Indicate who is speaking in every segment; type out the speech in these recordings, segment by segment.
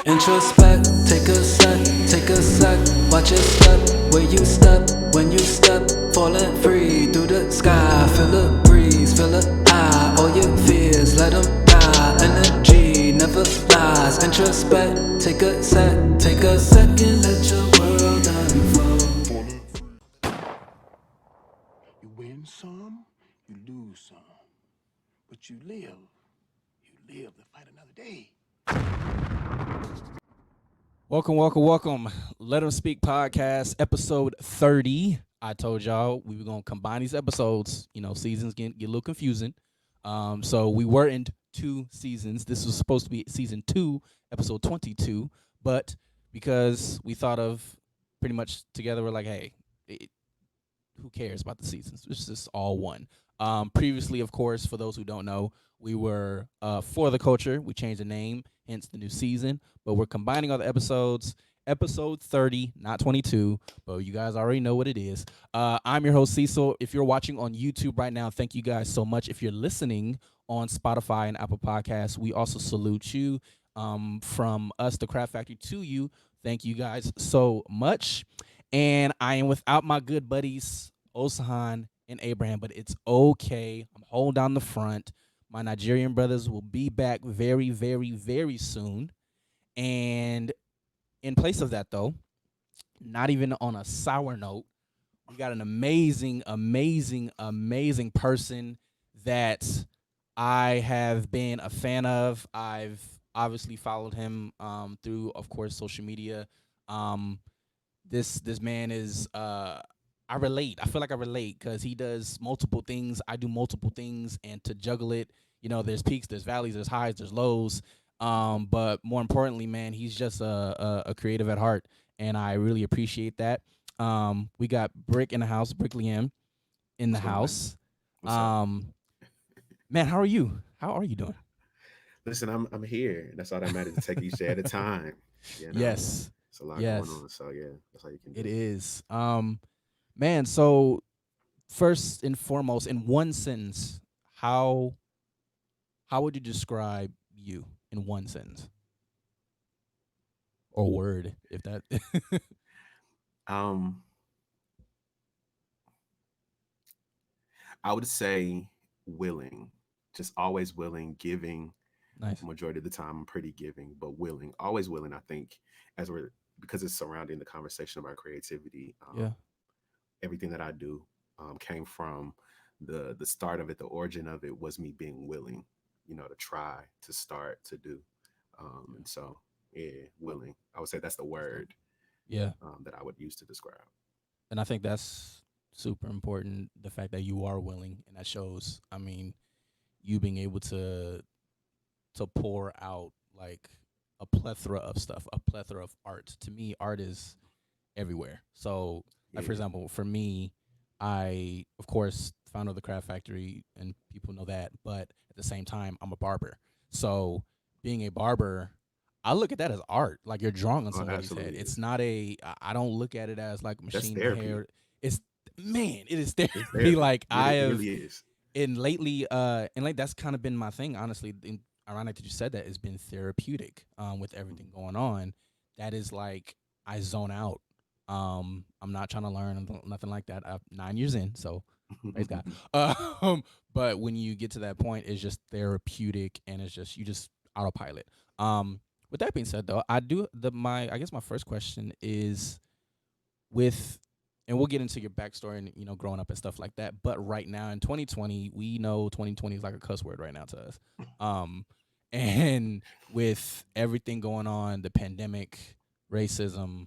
Speaker 1: Introspect, take a sec, watch it step, where you step, when you step, falling free through the sky, feel the breeze, feel the eye, all your fears, let them die, energy never lies, introspect, take a second, let your world unfold.
Speaker 2: You win some, you lose some. But you live. You live to fight another day.
Speaker 3: Welcome. Let Them Speak podcast, episode 30. I told y'all we were going to combine these episodes. You know, seasons get a little confusing. So we were in 2 seasons. This was supposed to be season 2, episode 22. But because we thought of pretty much together, we're like, hey, who cares about the seasons? It's just all one. Previously, of course, for those who don't know, we were For the Culture. We changed the name, hence the new season. But we're combining all the episodes. Episode 30, not 22, but you guys already know what it is. I'm your host, Cecil. If you're watching on YouTube right now, thank you guys so much. If you're listening on Spotify and Apple Podcasts, we also salute you. From us, the Craft Factory, to you, thank you guys so much. And I am without my good buddies, Osahan and Abraham, but it's okay. I'm holding down the front. My Nigerian brothers will be back very, very, very soon. And in place of that, though, not even on a sour note, we got an amazing person that I have been a fan of. I've obviously followed him through, of course, social media. Um, this man is I relate. I feel like I relate because he does multiple things. I do multiple things, and to juggle it, you know, there's peaks, there's valleys, there's highs, there's lows. But more importantly, man, he's just a creative at heart, and I really appreciate that. We got Brick in the house, Brik.Liam in the
Speaker 2: What's going on?
Speaker 3: house.
Speaker 2: What's up?
Speaker 3: Um, man, how are you? How are you doing?
Speaker 2: Listen, I'm here. That's all that matters. To take each day at a time. You know,
Speaker 3: Yes,
Speaker 2: it's a lot going
Speaker 3: yes,
Speaker 2: on. So yeah, that's all you can
Speaker 3: it
Speaker 2: do.
Speaker 3: is. Man, so first and foremost, in one sentence, how how would you describe you in one sentence or word, if that?
Speaker 2: Um, I would say willing, just always willing, giving.
Speaker 3: Nice.
Speaker 2: Majority of the time, I'm pretty giving, but willing, always willing. I think as we're because it's surrounding the conversation about creativity.
Speaker 3: Yeah.
Speaker 2: Everything that I do came from the start of it. The origin of it was me being willing, to try, to start, to do.
Speaker 3: Yeah.
Speaker 2: And so, yeah, willing. I would say that's the
Speaker 3: That's dope.
Speaker 2: word
Speaker 3: Yeah.
Speaker 2: that I would use to describe.
Speaker 3: And I think that's super important. The fact that you are willing, and that shows. I mean, you being able to pour out like a plethora of stuff, a plethora of art. To me, art is everywhere. So, like for
Speaker 2: Yeah.
Speaker 3: example, for me, I of course founder of the Craft Factory, and people know that. But at the same time, I'm a barber. So, being a barber, I look at that as art. Like you're drawing on
Speaker 2: Oh, it
Speaker 3: somebody's head.
Speaker 2: absolutely
Speaker 3: It's
Speaker 2: is.
Speaker 3: not a. I don't look at it as like
Speaker 2: That's
Speaker 3: machine
Speaker 2: therapy.
Speaker 3: hair. It's man, it is
Speaker 2: It's
Speaker 3: therapy.
Speaker 2: therapy.
Speaker 3: Like I
Speaker 2: It
Speaker 3: have
Speaker 2: really is.
Speaker 3: and like that's kind of been my thing, honestly. Ironic that you said that. It's been therapeutic with everything going on. That is like I zone out. I'm not trying to learn nothing like that. I'm 9 years in, so praise God. But when you get to that point, it's just therapeutic, and it's just you just autopilot. With that being said, though, I do I guess my first question is with, and we'll get into your backstory and growing up and stuff like that. But right now in 2020, we know 2020 is like a cuss word right now to us. Um, and with everything going on, the pandemic, racism,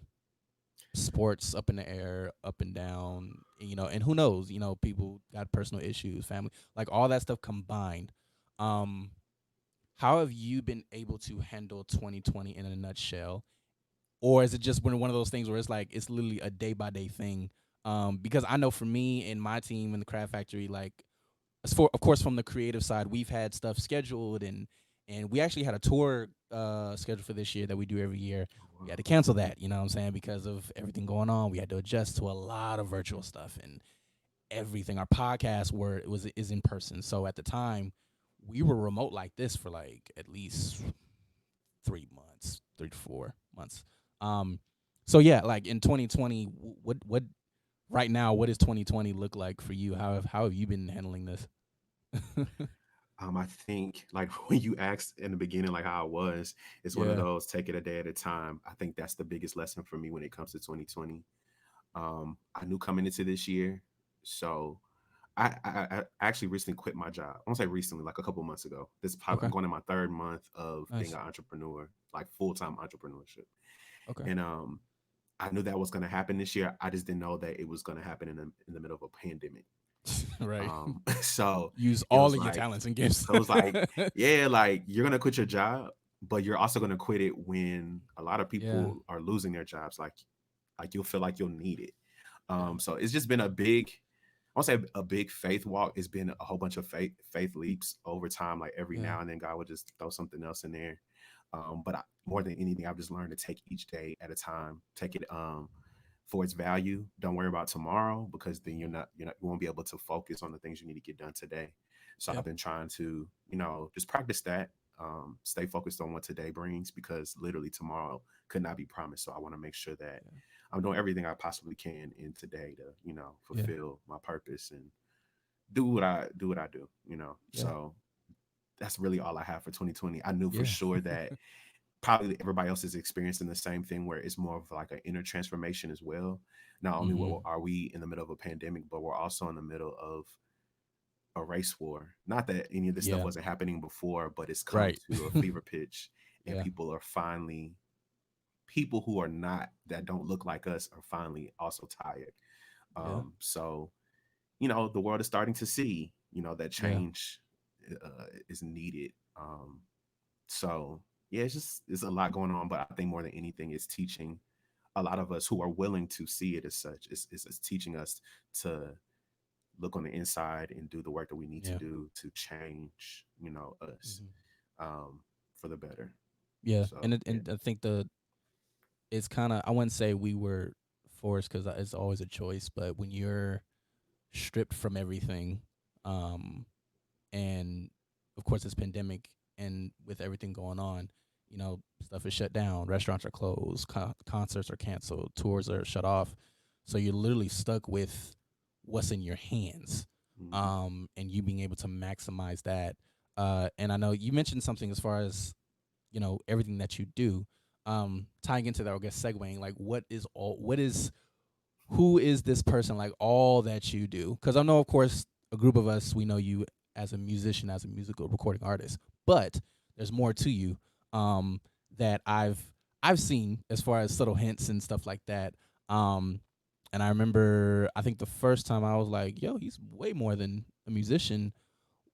Speaker 3: sports up in the air, up and down, and who knows, people got personal issues, family, like all that stuff combined. Um, how have you been able to handle 2020 in a nutshell? Or is it just one of those things where it's like it's literally a day by day thing? Because I know for me and my team in the Craft Factory, like as for of course from the creative side, we've had stuff scheduled, and we actually had a tour scheduled for this year that we do every year. We had to cancel that, you know what I'm saying, because of everything going on. We had to adjust to a lot of virtual stuff and everything. Our podcast is in person. So at the time, we were remote like this for like at least 3 months, 3 to 4 months. Um, so yeah, like in 2020, what right now, what does 2020 look like for you? How have you been handling this?
Speaker 2: I think like when you asked in the beginning, like how I was, it's one of
Speaker 3: Yeah.
Speaker 2: those take it a day at a time. I think that's the biggest lesson for me when it comes to 2020. I knew coming into this year, so I actually recently quit my job. I won't say recently, like a couple months ago. This is probably, I'm
Speaker 3: Okay.
Speaker 2: going in my third month of being
Speaker 3: Nice.
Speaker 2: an entrepreneur, like full time entrepreneurship,
Speaker 3: Okay.
Speaker 2: and I knew that was going to happen this year. I just didn't know that it was going to happen in the middle of a pandemic.
Speaker 3: Right.
Speaker 2: So
Speaker 3: Use
Speaker 2: it
Speaker 3: all
Speaker 2: was
Speaker 3: of your
Speaker 2: like,
Speaker 3: talents and gifts.
Speaker 2: so it was like, yeah, like you're gonna quit your job, but you're also gonna quit it when a lot of
Speaker 3: Yeah.
Speaker 2: people are losing their jobs. Like you'll feel like you'll need it.
Speaker 3: Yeah.
Speaker 2: So it's just been a big, I won't say a big faith walk. It's been a whole bunch of faith leaps over time. Like every
Speaker 3: Yeah.
Speaker 2: now and then, God would just throw something else in there. But more than anything, I've just learned to take each day at a time. Take it for its value. Don't worry about tomorrow because then
Speaker 3: Mhm.
Speaker 2: you won't be able to focus on the things you need to get done today. So
Speaker 3: Yeah.
Speaker 2: I've been trying to just practice that. Stay focused on what today brings because literally tomorrow could not be promised. So I want to make sure that
Speaker 3: Yeah.
Speaker 2: I'm doing everything I possibly can in today to
Speaker 3: Yeah.
Speaker 2: fulfill my purpose and do what I do.
Speaker 3: Yeah.
Speaker 2: So that's really all I have for 2020. I knew for
Speaker 3: Yeah.
Speaker 2: sure that probably everybody else is experiencing the same thing where it's more of like an inner transformation as well. Not only
Speaker 3: Hmm.
Speaker 2: are we in the middle of a pandemic, but we're also in the middle of a race war. Not that any of this stuff
Speaker 3: Yeah.
Speaker 2: wasn't happening before, but it's come
Speaker 3: Right.
Speaker 2: to a fever pitch, and
Speaker 3: Yeah.
Speaker 2: people who are not that don't look like us are finally also tired.
Speaker 3: Yeah.
Speaker 2: So the world is starting to see that
Speaker 3: Yeah.
Speaker 2: change is needed. So yeah, it's a lot going on, but I think more than anything, it's teaching a lot of us who are willing to see it as such. It's teaching us to look on the inside and do the work that we need to
Speaker 3: Yeah.
Speaker 2: do to change, us
Speaker 3: Hmm.
Speaker 2: um, for the better.
Speaker 3: Yeah.
Speaker 2: So
Speaker 3: And
Speaker 2: yeah.
Speaker 3: I think it's kind of, I wouldn't say we were forced because it's always a choice, but when you're stripped from everything, um, and of course it's pandemic, and with everything going on, stuff is shut down, restaurants are closed, concerts are canceled, tours are shut off, so you're literally stuck with what's in your hands,
Speaker 2: Mhm.
Speaker 3: and you being able to maximize that. And I know you mentioned something as far as everything that you do, tying into that, I guess segueing, like what is who is this person, like all that you do? Because I know, of course, a group of us, we know you as a musician, as a musical recording artist, but there's more to you, um, that I've seen as far as subtle hints and stuff like that. Um, and I remember, I think the first time I was like, "Yo, he's way more than a musician."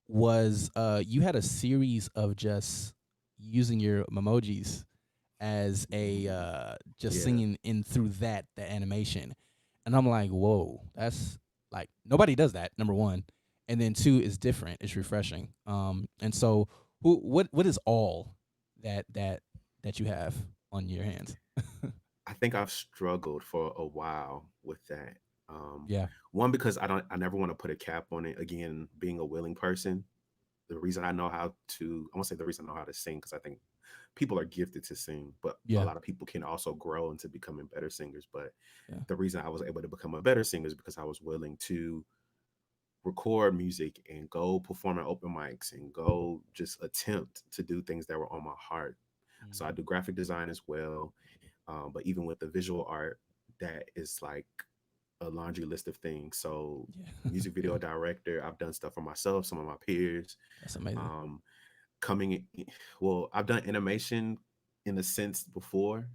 Speaker 3: Was you had a series of just using your emojis as a
Speaker 2: Mhm.
Speaker 3: just
Speaker 2: Yeah.
Speaker 3: singing in through the animation, and I'm like, whoa, that's like nobody does that. Number one, and then two, is different. It's refreshing. And so what is all that you have on your hands?
Speaker 2: I think I've struggled for a while with that. Um,
Speaker 3: Yeah,
Speaker 2: One because I never want to put a cap on it. Again, being a willing person, the reason I know how to, I won't say the reason I know how to sing because I think people are gifted to sing, but a
Speaker 3: yeah,
Speaker 2: lot of people can also grow into becoming better singers. But
Speaker 3: yeah,
Speaker 2: the reason I was able to become a better singer is because I was willing to record music and go perform at open mics and go just attempt to do things that were on my heart. So I
Speaker 3: mm-hmm.
Speaker 2: do graphic design as well. But even with the visual art, that is like a laundry list of things. So
Speaker 3: Yeah,
Speaker 2: music
Speaker 3: yeah.
Speaker 2: video director, I've done stuff for myself, some of my peers.
Speaker 3: That's amazing.
Speaker 2: Um, coming in, well, I've done animation in a sense before.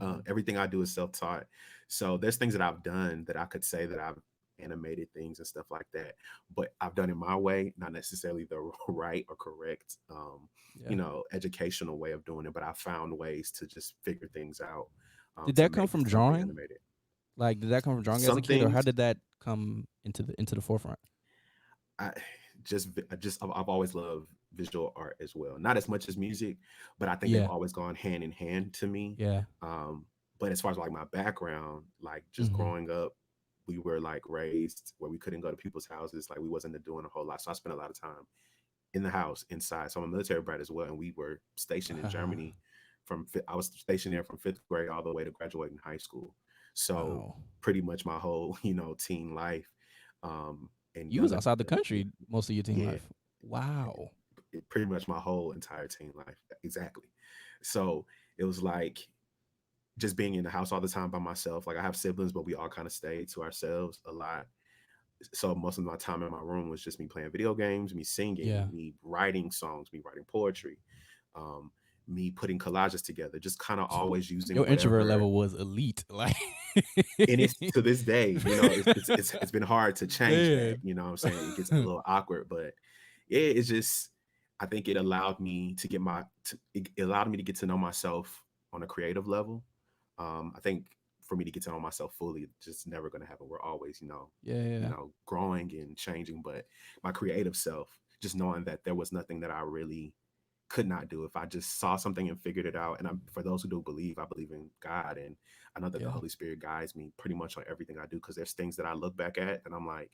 Speaker 3: Hmm.
Speaker 2: Everything I do is self-taught. So there's things that I've done that I could say that I've animated things and stuff like that, but I've done it my way, not necessarily the right or correct
Speaker 3: Yeah.
Speaker 2: educational way of doing it, but I found ways to just figure things out
Speaker 3: Did
Speaker 2: to
Speaker 3: that come
Speaker 2: make
Speaker 3: from
Speaker 2: something
Speaker 3: drawing?
Speaker 2: animated.
Speaker 3: Like, did that come from drawing as a
Speaker 2: Some
Speaker 3: kid, or how
Speaker 2: things
Speaker 3: did that come into the forefront?
Speaker 2: I I've always loved visual art as well. Not as much as music, but I think they've
Speaker 3: Yeah,
Speaker 2: always gone hand in hand to me.
Speaker 3: yeah.
Speaker 2: Um, but as far as like my background, like just
Speaker 3: Hmm.
Speaker 2: growing up, we were like raised where we couldn't go to people's houses. Like we wasn't doing a whole lot. So I spent a lot of time in the house inside. So I'm a military brat as well, and we were stationed in Germany I was stationed there from fifth grade all the way to graduating high school. So
Speaker 3: Wow.
Speaker 2: pretty much my whole teen life, and
Speaker 3: You was
Speaker 2: young
Speaker 3: outside the
Speaker 2: adult,
Speaker 3: country most of your teen
Speaker 2: yeah,
Speaker 3: life. Wow.
Speaker 2: pretty much my whole entire teen life, exactly. So it was like just being in the house all the time by myself. Like I have siblings, but we all kind of stayed to ourselves a lot. So most of my time in my room was just me playing video games, me singing,
Speaker 3: Yeah.
Speaker 2: me writing songs, me writing poetry, um, me putting collages together, just kind of always using
Speaker 3: Your introvert
Speaker 2: whatever.
Speaker 3: level was elite. Like
Speaker 2: And it's to this day, it's been hard to change that.
Speaker 3: man.
Speaker 2: You know what I'm saying? It gets a little awkward, but yeah, it's just I think it allowed me to it allowed me to get to know myself on a creative level. I think for me to get to know myself fully, it's just never going to happen. We're always,
Speaker 3: Yeah, yeah.
Speaker 2: growing and changing. But my creative self, just knowing that there was nothing that I really could not do if I just saw something and figured it out. And for those who do believe, I believe in God, and I know that the
Speaker 3: Yeah.
Speaker 2: Holy Spirit guides me pretty much on everything I do. Because there's things that I look back at and I'm like,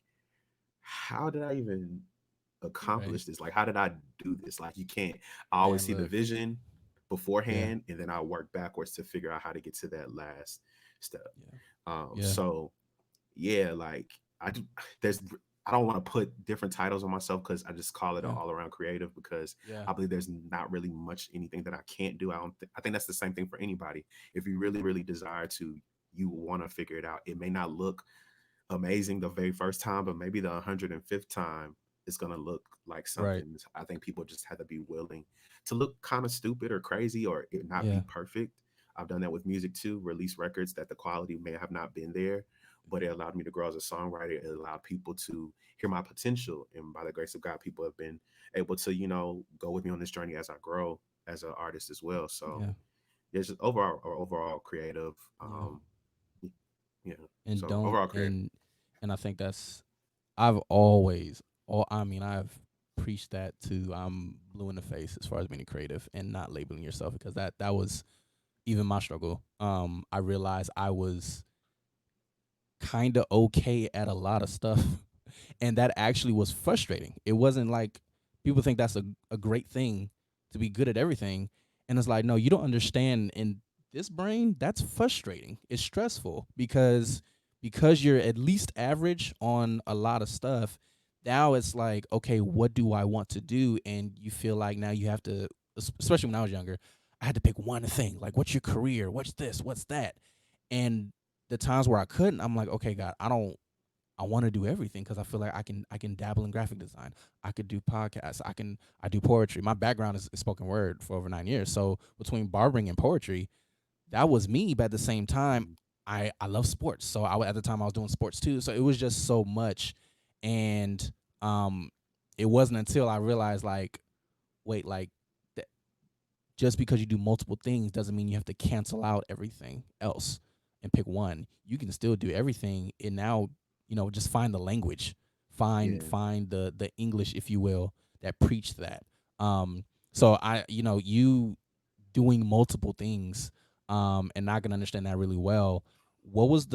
Speaker 2: how did I even
Speaker 3: Right.
Speaker 2: accomplish this? Like, how did I do this? Like, you can't. I always
Speaker 3: Man,
Speaker 2: see the
Speaker 3: look.
Speaker 2: vision
Speaker 3: Yeah.
Speaker 2: beforehand, and then I work backwards to figure out how to get to that last step.
Speaker 3: Yeah. Yeah.
Speaker 2: So yeah, like there's I don't want to put different titles on myself because I just call it an
Speaker 3: Yeah.
Speaker 2: all around creative because
Speaker 3: Yeah.
Speaker 2: I believe there's not really much anything that I can't do. I think that's the same thing for anybody. If you really, really desire to, you want to figure it out. It may not look amazing the very first time, but maybe the 105th time it's gonna look like
Speaker 3: Right.
Speaker 2: something. I think people just have to be willing to look kind of stupid or crazy or it not be
Speaker 3: Yeah.
Speaker 2: perfect. I've done that with music too, release records that the quality may have not been there, but it allowed me to grow as a songwriter. It allowed people to hear my potential. And by the grace of God, people have been able to, go with me on this journey as I grow as an artist as well. So
Speaker 3: Yeah.
Speaker 2: yeah, it's just overall creative.
Speaker 3: Yeah.
Speaker 2: Yeah.
Speaker 3: And
Speaker 2: So
Speaker 3: don't
Speaker 2: overall creative.
Speaker 3: and I think that's I've always I mean, I've preached that to I'm blue in the face as far as being a creative and not labeling yourself because that was even my struggle. I realized I was kind of okay at a lot of stuff and that actually was frustrating. It wasn't like people think that's a great thing to be good at everything. And it's like, no, you don't understand in this brain, that's frustrating. It's stressful because you're at least average on a lot of stuff. Now it's like, okay, what do I want to do? And you feel like now you have to, especially when I was younger, I had to pick one thing. Like, what's your career? What's this? What's that? And the times where I couldn't, I'm like, okay, God, I want to do everything because I feel like I can dabble in graphic design. I could do podcasts. I do poetry. My background is spoken word for over 9 years. So between barbering and poetry, that was me. But at the same time,
Speaker 2: Mhm.
Speaker 3: I love sports. So at the time I was doing sports too. So it was just so much, and um, it wasn't until I realized like, wait, like just because you do multiple things doesn't mean you have to cancel out everything else and pick one. You can still do everything and now, just find the language. Find
Speaker 2: Yeah.
Speaker 3: find the English, if you will, that preach that. So you doing multiple things and not gonna understand that really well. What was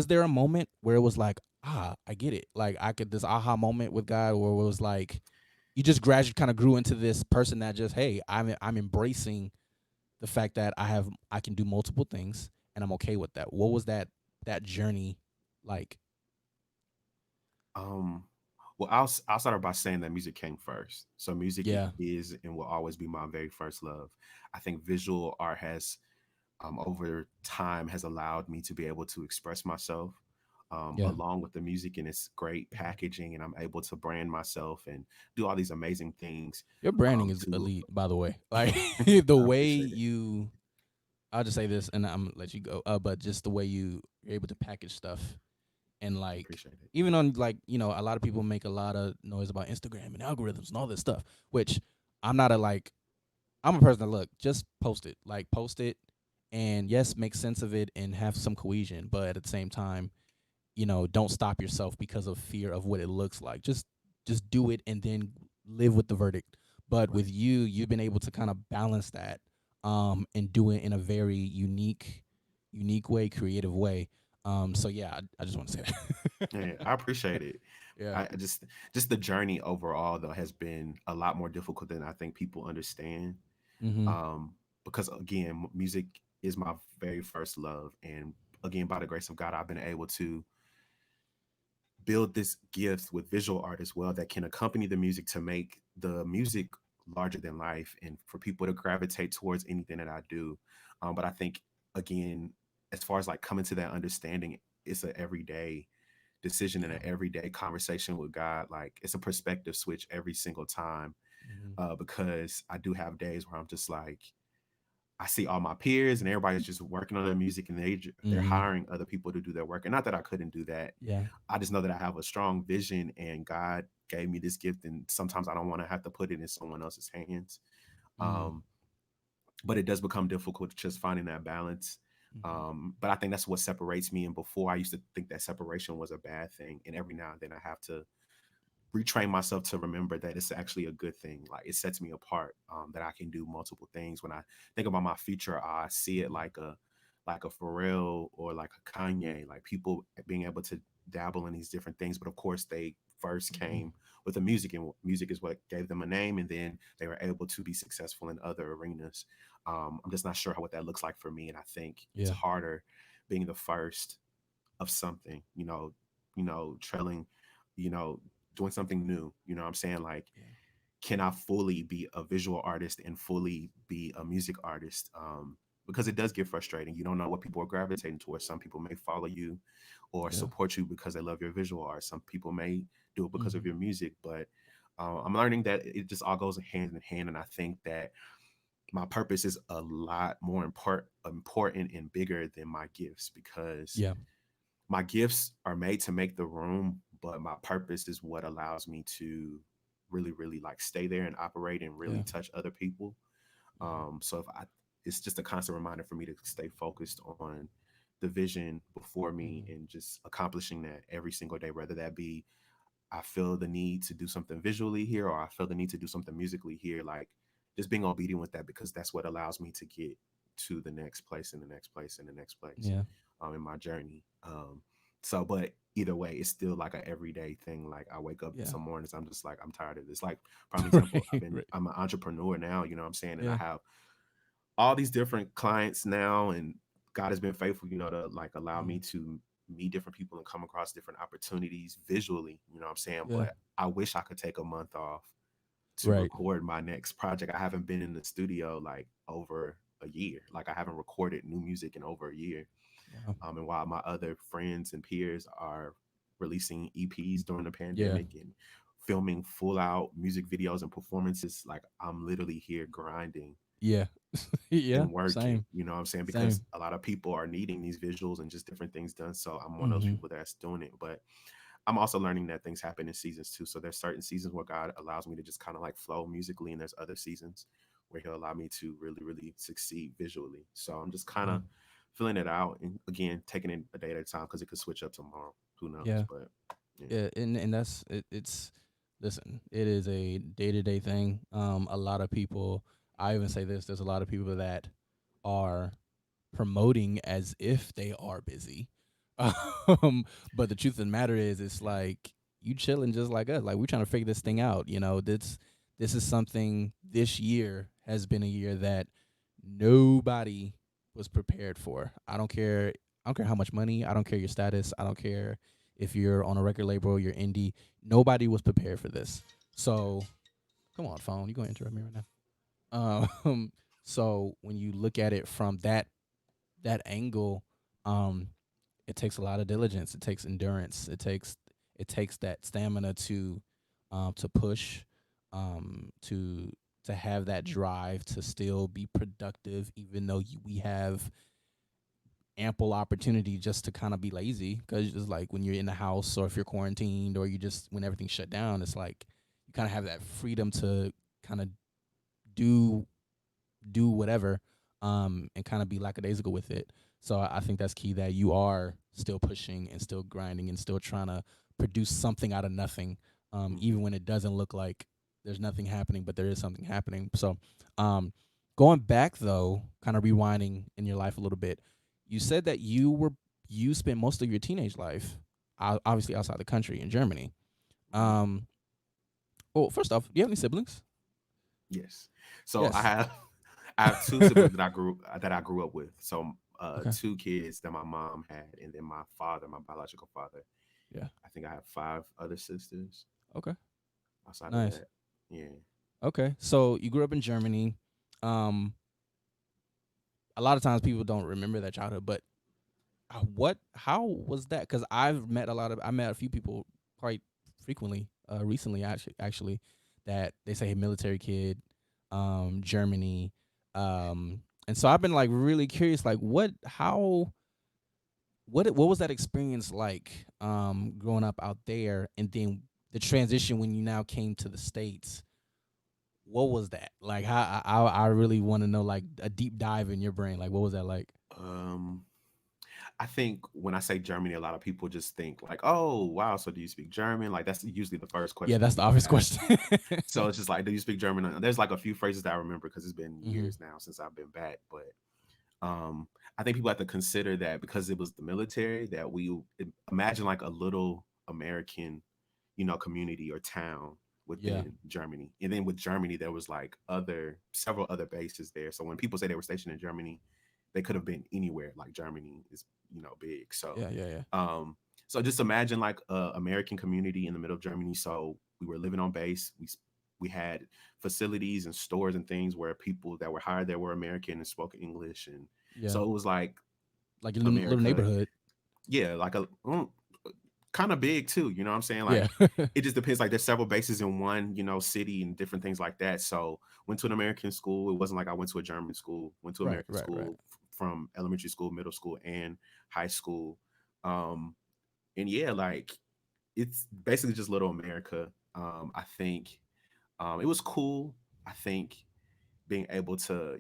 Speaker 3: there a moment where it was like, I get it. Like I could this aha moment with God where it was like you just gradually kind of grew into this person that just, hey, I'm embracing the fact that I can do multiple things and I'm okay with that. What was that journey like?
Speaker 2: Um, well, I'll start off by saying that music came first. So music
Speaker 3: Yeah.
Speaker 2: is and will always be my very first love. I think visual art has, over time, has allowed me to be able to express myself,
Speaker 3: Yeah.
Speaker 2: along with the music and its great packaging, and I'm able to brand myself and do all these amazing things.
Speaker 3: Your branding is
Speaker 2: To
Speaker 3: elite, by the way. Like the
Speaker 2: I
Speaker 3: way
Speaker 2: appreciate it.
Speaker 3: you I'll just say this and I'm gonna let you go. But just the way you're able to package stuff and
Speaker 2: I
Speaker 3: like
Speaker 2: appreciate it.
Speaker 3: even on like a lot of people make a lot of noise about Instagram and algorithms and all this stuff, which I'm not a like I'm a person that look just post it and yes make sense of it and have some cohesion, but at the same time don't stop yourself because of fear of what it looks like. Just do it and then live with the verdict. But
Speaker 2: Right.
Speaker 3: with you've been able to kind of balance that and do it in a very unique way, creative way. So yeah, I just want to say
Speaker 2: Yeah,
Speaker 3: that.
Speaker 2: I appreciate it.
Speaker 3: Yeah.
Speaker 2: I just the journey overall though has been a lot more difficult than I think people understand.
Speaker 3: Mm-hmm.
Speaker 2: Because again, music is my very first love, and again, by the grace of God, I've been able to build this gift with visual art as well that can accompany the music to make the music larger than life and for people to gravitate towards anything that I do. But I think again, as far as like coming to that understanding, it's an everyday decision and
Speaker 3: Yeah.
Speaker 2: an everyday conversation with God. Like it's a perspective switch every single time,
Speaker 3: Mm-hmm.
Speaker 2: because I do have days where I'm just like, I see all my peers and everybody's just working on their music and they're
Speaker 3: Mm-hmm.
Speaker 2: hiring other people to do their work. And not that I couldn't do that.
Speaker 3: Yeah.
Speaker 2: I just know that I have a strong vision and God gave me this gift. And sometimes I don't want to have to put it in someone else's hands.
Speaker 3: Mm.
Speaker 2: Um, but it does become difficult just finding that balance.
Speaker 3: Mm-hmm.
Speaker 2: But I think that's what separates me. And before I used to think that separation was a bad thing. And every now and then I have to retrain myself to remember that it's actually a good thing. Like it sets me apart, that I can do multiple things. When I think about my future, I see it like a Pharrell or like a Kanye, like people being able to dabble in these different things. But of course, they first
Speaker 3: Mm-hmm.
Speaker 2: came with the music, and music is what gave them a name, and then they were able to be successful in other arenas. I'm just not sure how what that looks like for me, and I think it's
Speaker 3: Yeah.
Speaker 2: harder being the first of something, trailing, you know, doing something new. You know what I'm saying? Like,
Speaker 3: Yeah.
Speaker 2: can I fully be a visual artist and fully be a music artist? Because it does get frustrating. You don't know what people are gravitating towards. Some people may follow you or
Speaker 3: Yeah.
Speaker 2: support you because they love your visual art. Some people may do it because
Speaker 3: Mm-hmm.
Speaker 2: of your music, but I'm learning that it just all goes hand in hand. And I think that my purpose is a lot more important and bigger than my gifts, because
Speaker 3: Yeah.
Speaker 2: my gifts are made to make the room, but my purpose is what allows me to really, really like stay there and operate and really
Speaker 3: Yeah.
Speaker 2: touch other people.
Speaker 3: Mm-hmm.
Speaker 2: So if I, it's just a constant reminder for me to stay focused on the vision before me
Speaker 3: Mm-hmm.
Speaker 2: and just accomplishing that every single day, whether that be I feel the need to do something visually here or I feel the need to do something musically here. Like just being obedient with that, because that's what allows me to get to the next place and the next place and the next place,
Speaker 3: Yeah.
Speaker 2: in my journey. So, but either way, it's still like a everyday thing. Like I wake up
Speaker 3: Yeah.
Speaker 2: some mornings, I'm just like, I'm tired of this. Like, prime example,
Speaker 3: Right. Right.
Speaker 2: I'm an entrepreneur now, you know what I'm saying? And I
Speaker 3: Yeah.
Speaker 2: have all these different clients now, and God has been faithful, to like allow
Speaker 3: Mm-hmm.
Speaker 2: me to meet different people and come across different opportunities visually, you know what I'm saying?
Speaker 3: Yeah.
Speaker 2: But I wish I could take a month off to
Speaker 3: Right.
Speaker 2: record my next project. I haven't been in the studio like over a year. Like I haven't recorded new music in over a year.
Speaker 3: Wow.
Speaker 2: And while my other friends and peers are releasing EPs during the
Speaker 3: Yeah.
Speaker 2: pandemic and filming full out music videos and performances, like I'm literally here grinding
Speaker 3: Yeah. Yeah.
Speaker 2: and working,
Speaker 3: Same.
Speaker 2: you know what I'm saying? Because
Speaker 3: Same.
Speaker 2: a lot of people are needing these visuals and just different things done. So I'm one of those
Speaker 3: Mm-hmm.
Speaker 2: people that's doing it. But I'm also learning that things happen in seasons too. So there's certain seasons where God allows me to just kind of like flow musically, and there's other seasons where He'll allow me to really, really succeed visually. So I'm just kind
Speaker 3: Yeah.
Speaker 2: of filling it out, and again, taking it a day at a time, because it could switch up tomorrow. Who knows?
Speaker 3: Yeah.
Speaker 2: But yeah.
Speaker 3: Yeah. And that's it, it's listen, it is a day-to-day thing. A lot of people, I even say this, there's a lot of people that are promoting as if they are busy. But the truth of the matter is, it's like you chilling just like us. Like we're trying to figure this thing out. You know, this is something. This year has been a year that nobody was prepared for. I don't care. I don't care how much money. I don't care your status. I don't care if you're on a record label, you're indie. Nobody was prepared for this. So come on, phone. You gonna interrupt me right now? So when you look at it from that angle, um, it takes a lot of diligence. It takes endurance. It takes that stamina to push, to have that drive to still be productive, even though we have ample opportunity just to kind of be lazy. Because it's like when you're in the house, or if you're quarantined, or you just when everything's shut down, it's like you kind of have that freedom to kind of do do whatever, and kind of be lackadaisical with it. So I think that's key, that you are still pushing and still grinding and still trying to produce something out of nothing,
Speaker 2: Mhm.
Speaker 3: even when it doesn't look like there's nothing happening, but there is something happening. So, going back though, kind of rewinding in your life a little bit, you said that you spent most of your teenage life, obviously outside the country in Germany.
Speaker 2: Mhm.
Speaker 3: Well, first off, do you have any siblings?
Speaker 2: Yes. So I
Speaker 3: Yes.
Speaker 2: have I have two siblings that I grew up with. So
Speaker 3: Okay.
Speaker 2: two kids that my mom had, and then my father, my biological father.
Speaker 3: Yeah.
Speaker 2: I think I have five other sisters
Speaker 3: Okay.
Speaker 2: outside of
Speaker 3: Nice.
Speaker 2: that. Yeah.
Speaker 3: Okay. So you grew up in Germany. Um, a lot of times people don't remember that childhood, but how was that? Because I met a few people quite frequently, recently actually, that they say, hey, military kid, Germany, and so I've been like really curious, like what was that experience like, growing up out there, and then the transition when you now came to the States. What was that like? How I really want to know, like, a deep dive in your brain. Like, what was that like?
Speaker 2: Um, I think when I say Germany, a lot of people just think like, "Oh, wow, so do you speak German?" Like that's usually the first
Speaker 3: Yeah,
Speaker 2: question
Speaker 3: that's
Speaker 2: that
Speaker 3: the
Speaker 2: people
Speaker 3: obvious
Speaker 2: ask.
Speaker 3: question.
Speaker 2: So it's just like, "Do you speak German?" And there's like a few phrases that I remember because it's been
Speaker 3: Hmm.
Speaker 2: years now since I've been back. But I think people have to consider that because it was the military that imagine like a little American, community or town
Speaker 3: Yeah.
Speaker 2: within Germany. And then with Germany, there was like several other bases there. So when people say they were stationed in Germany, they could have been anywhere. Like Germany is, big. So,
Speaker 3: Yeah. Yeah. Yeah.
Speaker 2: um, so just imagine like a American community in the middle of Germany. So we were living on base. We had facilities and stores and things where people that were hired there were American and spoke English, and
Speaker 3: Yeah.
Speaker 2: so it was like
Speaker 3: Like a little
Speaker 2: America,
Speaker 3: neighborhood.
Speaker 2: yeah, like kind of big too. You know what I'm saying?
Speaker 3: Yeah.
Speaker 2: Like it just depends. Like there's several bases in one, city and different things like that. So went to an American school. It wasn't like I went to a German school. Went to
Speaker 3: Right.
Speaker 2: American
Speaker 3: Right. Right.
Speaker 2: school from elementary school, middle school, and high school. Um, and yeah, like it's basically just little America. I think it was cool. I think being able to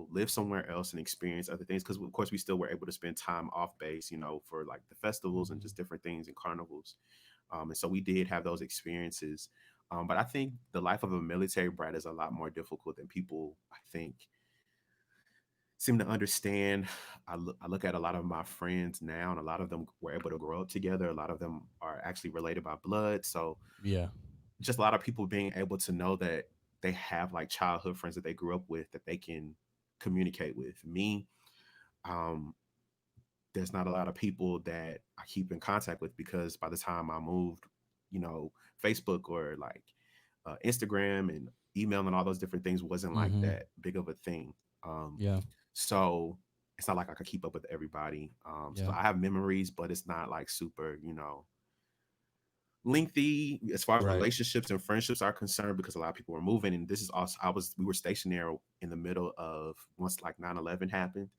Speaker 2: live somewhere else and experience other things because of course we still were able to spend time off base for like the festivals and
Speaker 3: Hmm.
Speaker 2: just different things and carnivals, and so we did have those experiences, but I think the life of a military brat is a lot more difficult than people I think seem to understand. I look at a lot of my friends now, and a lot of them were able to grow up together. A lot of them are actually related by blood, so
Speaker 3: Yeah.
Speaker 2: just a lot of people being able to know that they have like childhood friends that they grew up with that they can communicate with. Me, um, there's not a lot of people that I keep in contact with because by the time I moved, you know, Facebook or like Instagram and email and all those different things wasn't like
Speaker 3: Hmm.
Speaker 2: that big of a thing. Um,
Speaker 3: Yeah.
Speaker 2: so it's not like I could keep up with everybody. So
Speaker 3: Yeah.
Speaker 2: I have memories, but it's not like super, lengthy as far as
Speaker 3: Right.
Speaker 2: relationships and friendships are concerned because a lot of people were moving, and this is also we were stationed there in the middle of once like 9/11 happened.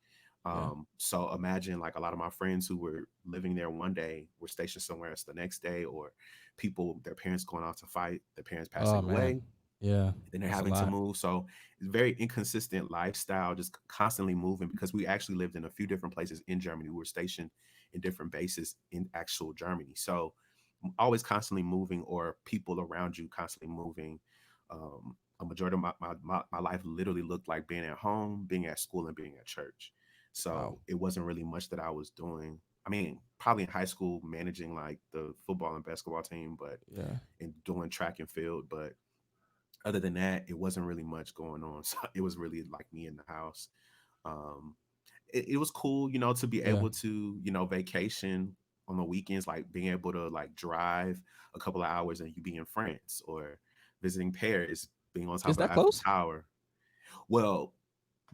Speaker 3: Yeah.
Speaker 2: So imagine like a lot of my friends who were living there one day were stationed somewhere else the next day, or people their parents going off to fight, their parents
Speaker 3: Oh
Speaker 2: passing
Speaker 3: man.
Speaker 2: away,
Speaker 3: Yeah.
Speaker 2: then they're
Speaker 3: That's a
Speaker 2: having to
Speaker 3: lot.
Speaker 2: move. So it's very inconsistent lifestyle, just constantly moving because we actually lived in a few different places in Germany. We were stationed in different bases in actual Germany. So always constantly moving or people around you constantly moving. A majority of my life literally looked like being at home, being at school, and being at church.
Speaker 3: Wow.
Speaker 2: So it wasn't really much that I was doing. I mean, probably in high school managing like the football and basketball team, but
Speaker 3: Yeah.
Speaker 2: and doing track and field, but other than that, it wasn't really much going on. So it was really like me in the house. Um, it was cool, to be
Speaker 3: Yeah.
Speaker 2: able to, vacation on the weekends, like being able to like drive a couple of hours and you be in France or visiting Paris, being on top
Speaker 3: Is
Speaker 2: of the
Speaker 3: that
Speaker 2: Eiffel
Speaker 3: close?
Speaker 2: Tower. Well,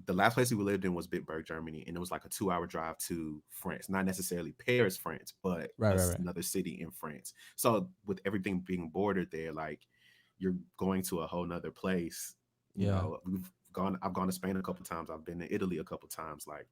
Speaker 2: the last place we lived in was Bitburg, Germany, and it was like a 2 hour drive to France. Not necessarily Paris, France, but
Speaker 3: Right. Right. Right.
Speaker 2: another city in France. So with everything being bordered there, like you're going to a whole nother place.
Speaker 3: Yeah.
Speaker 2: I've gone to Spain a couple times. I've been to Italy a couple times. Like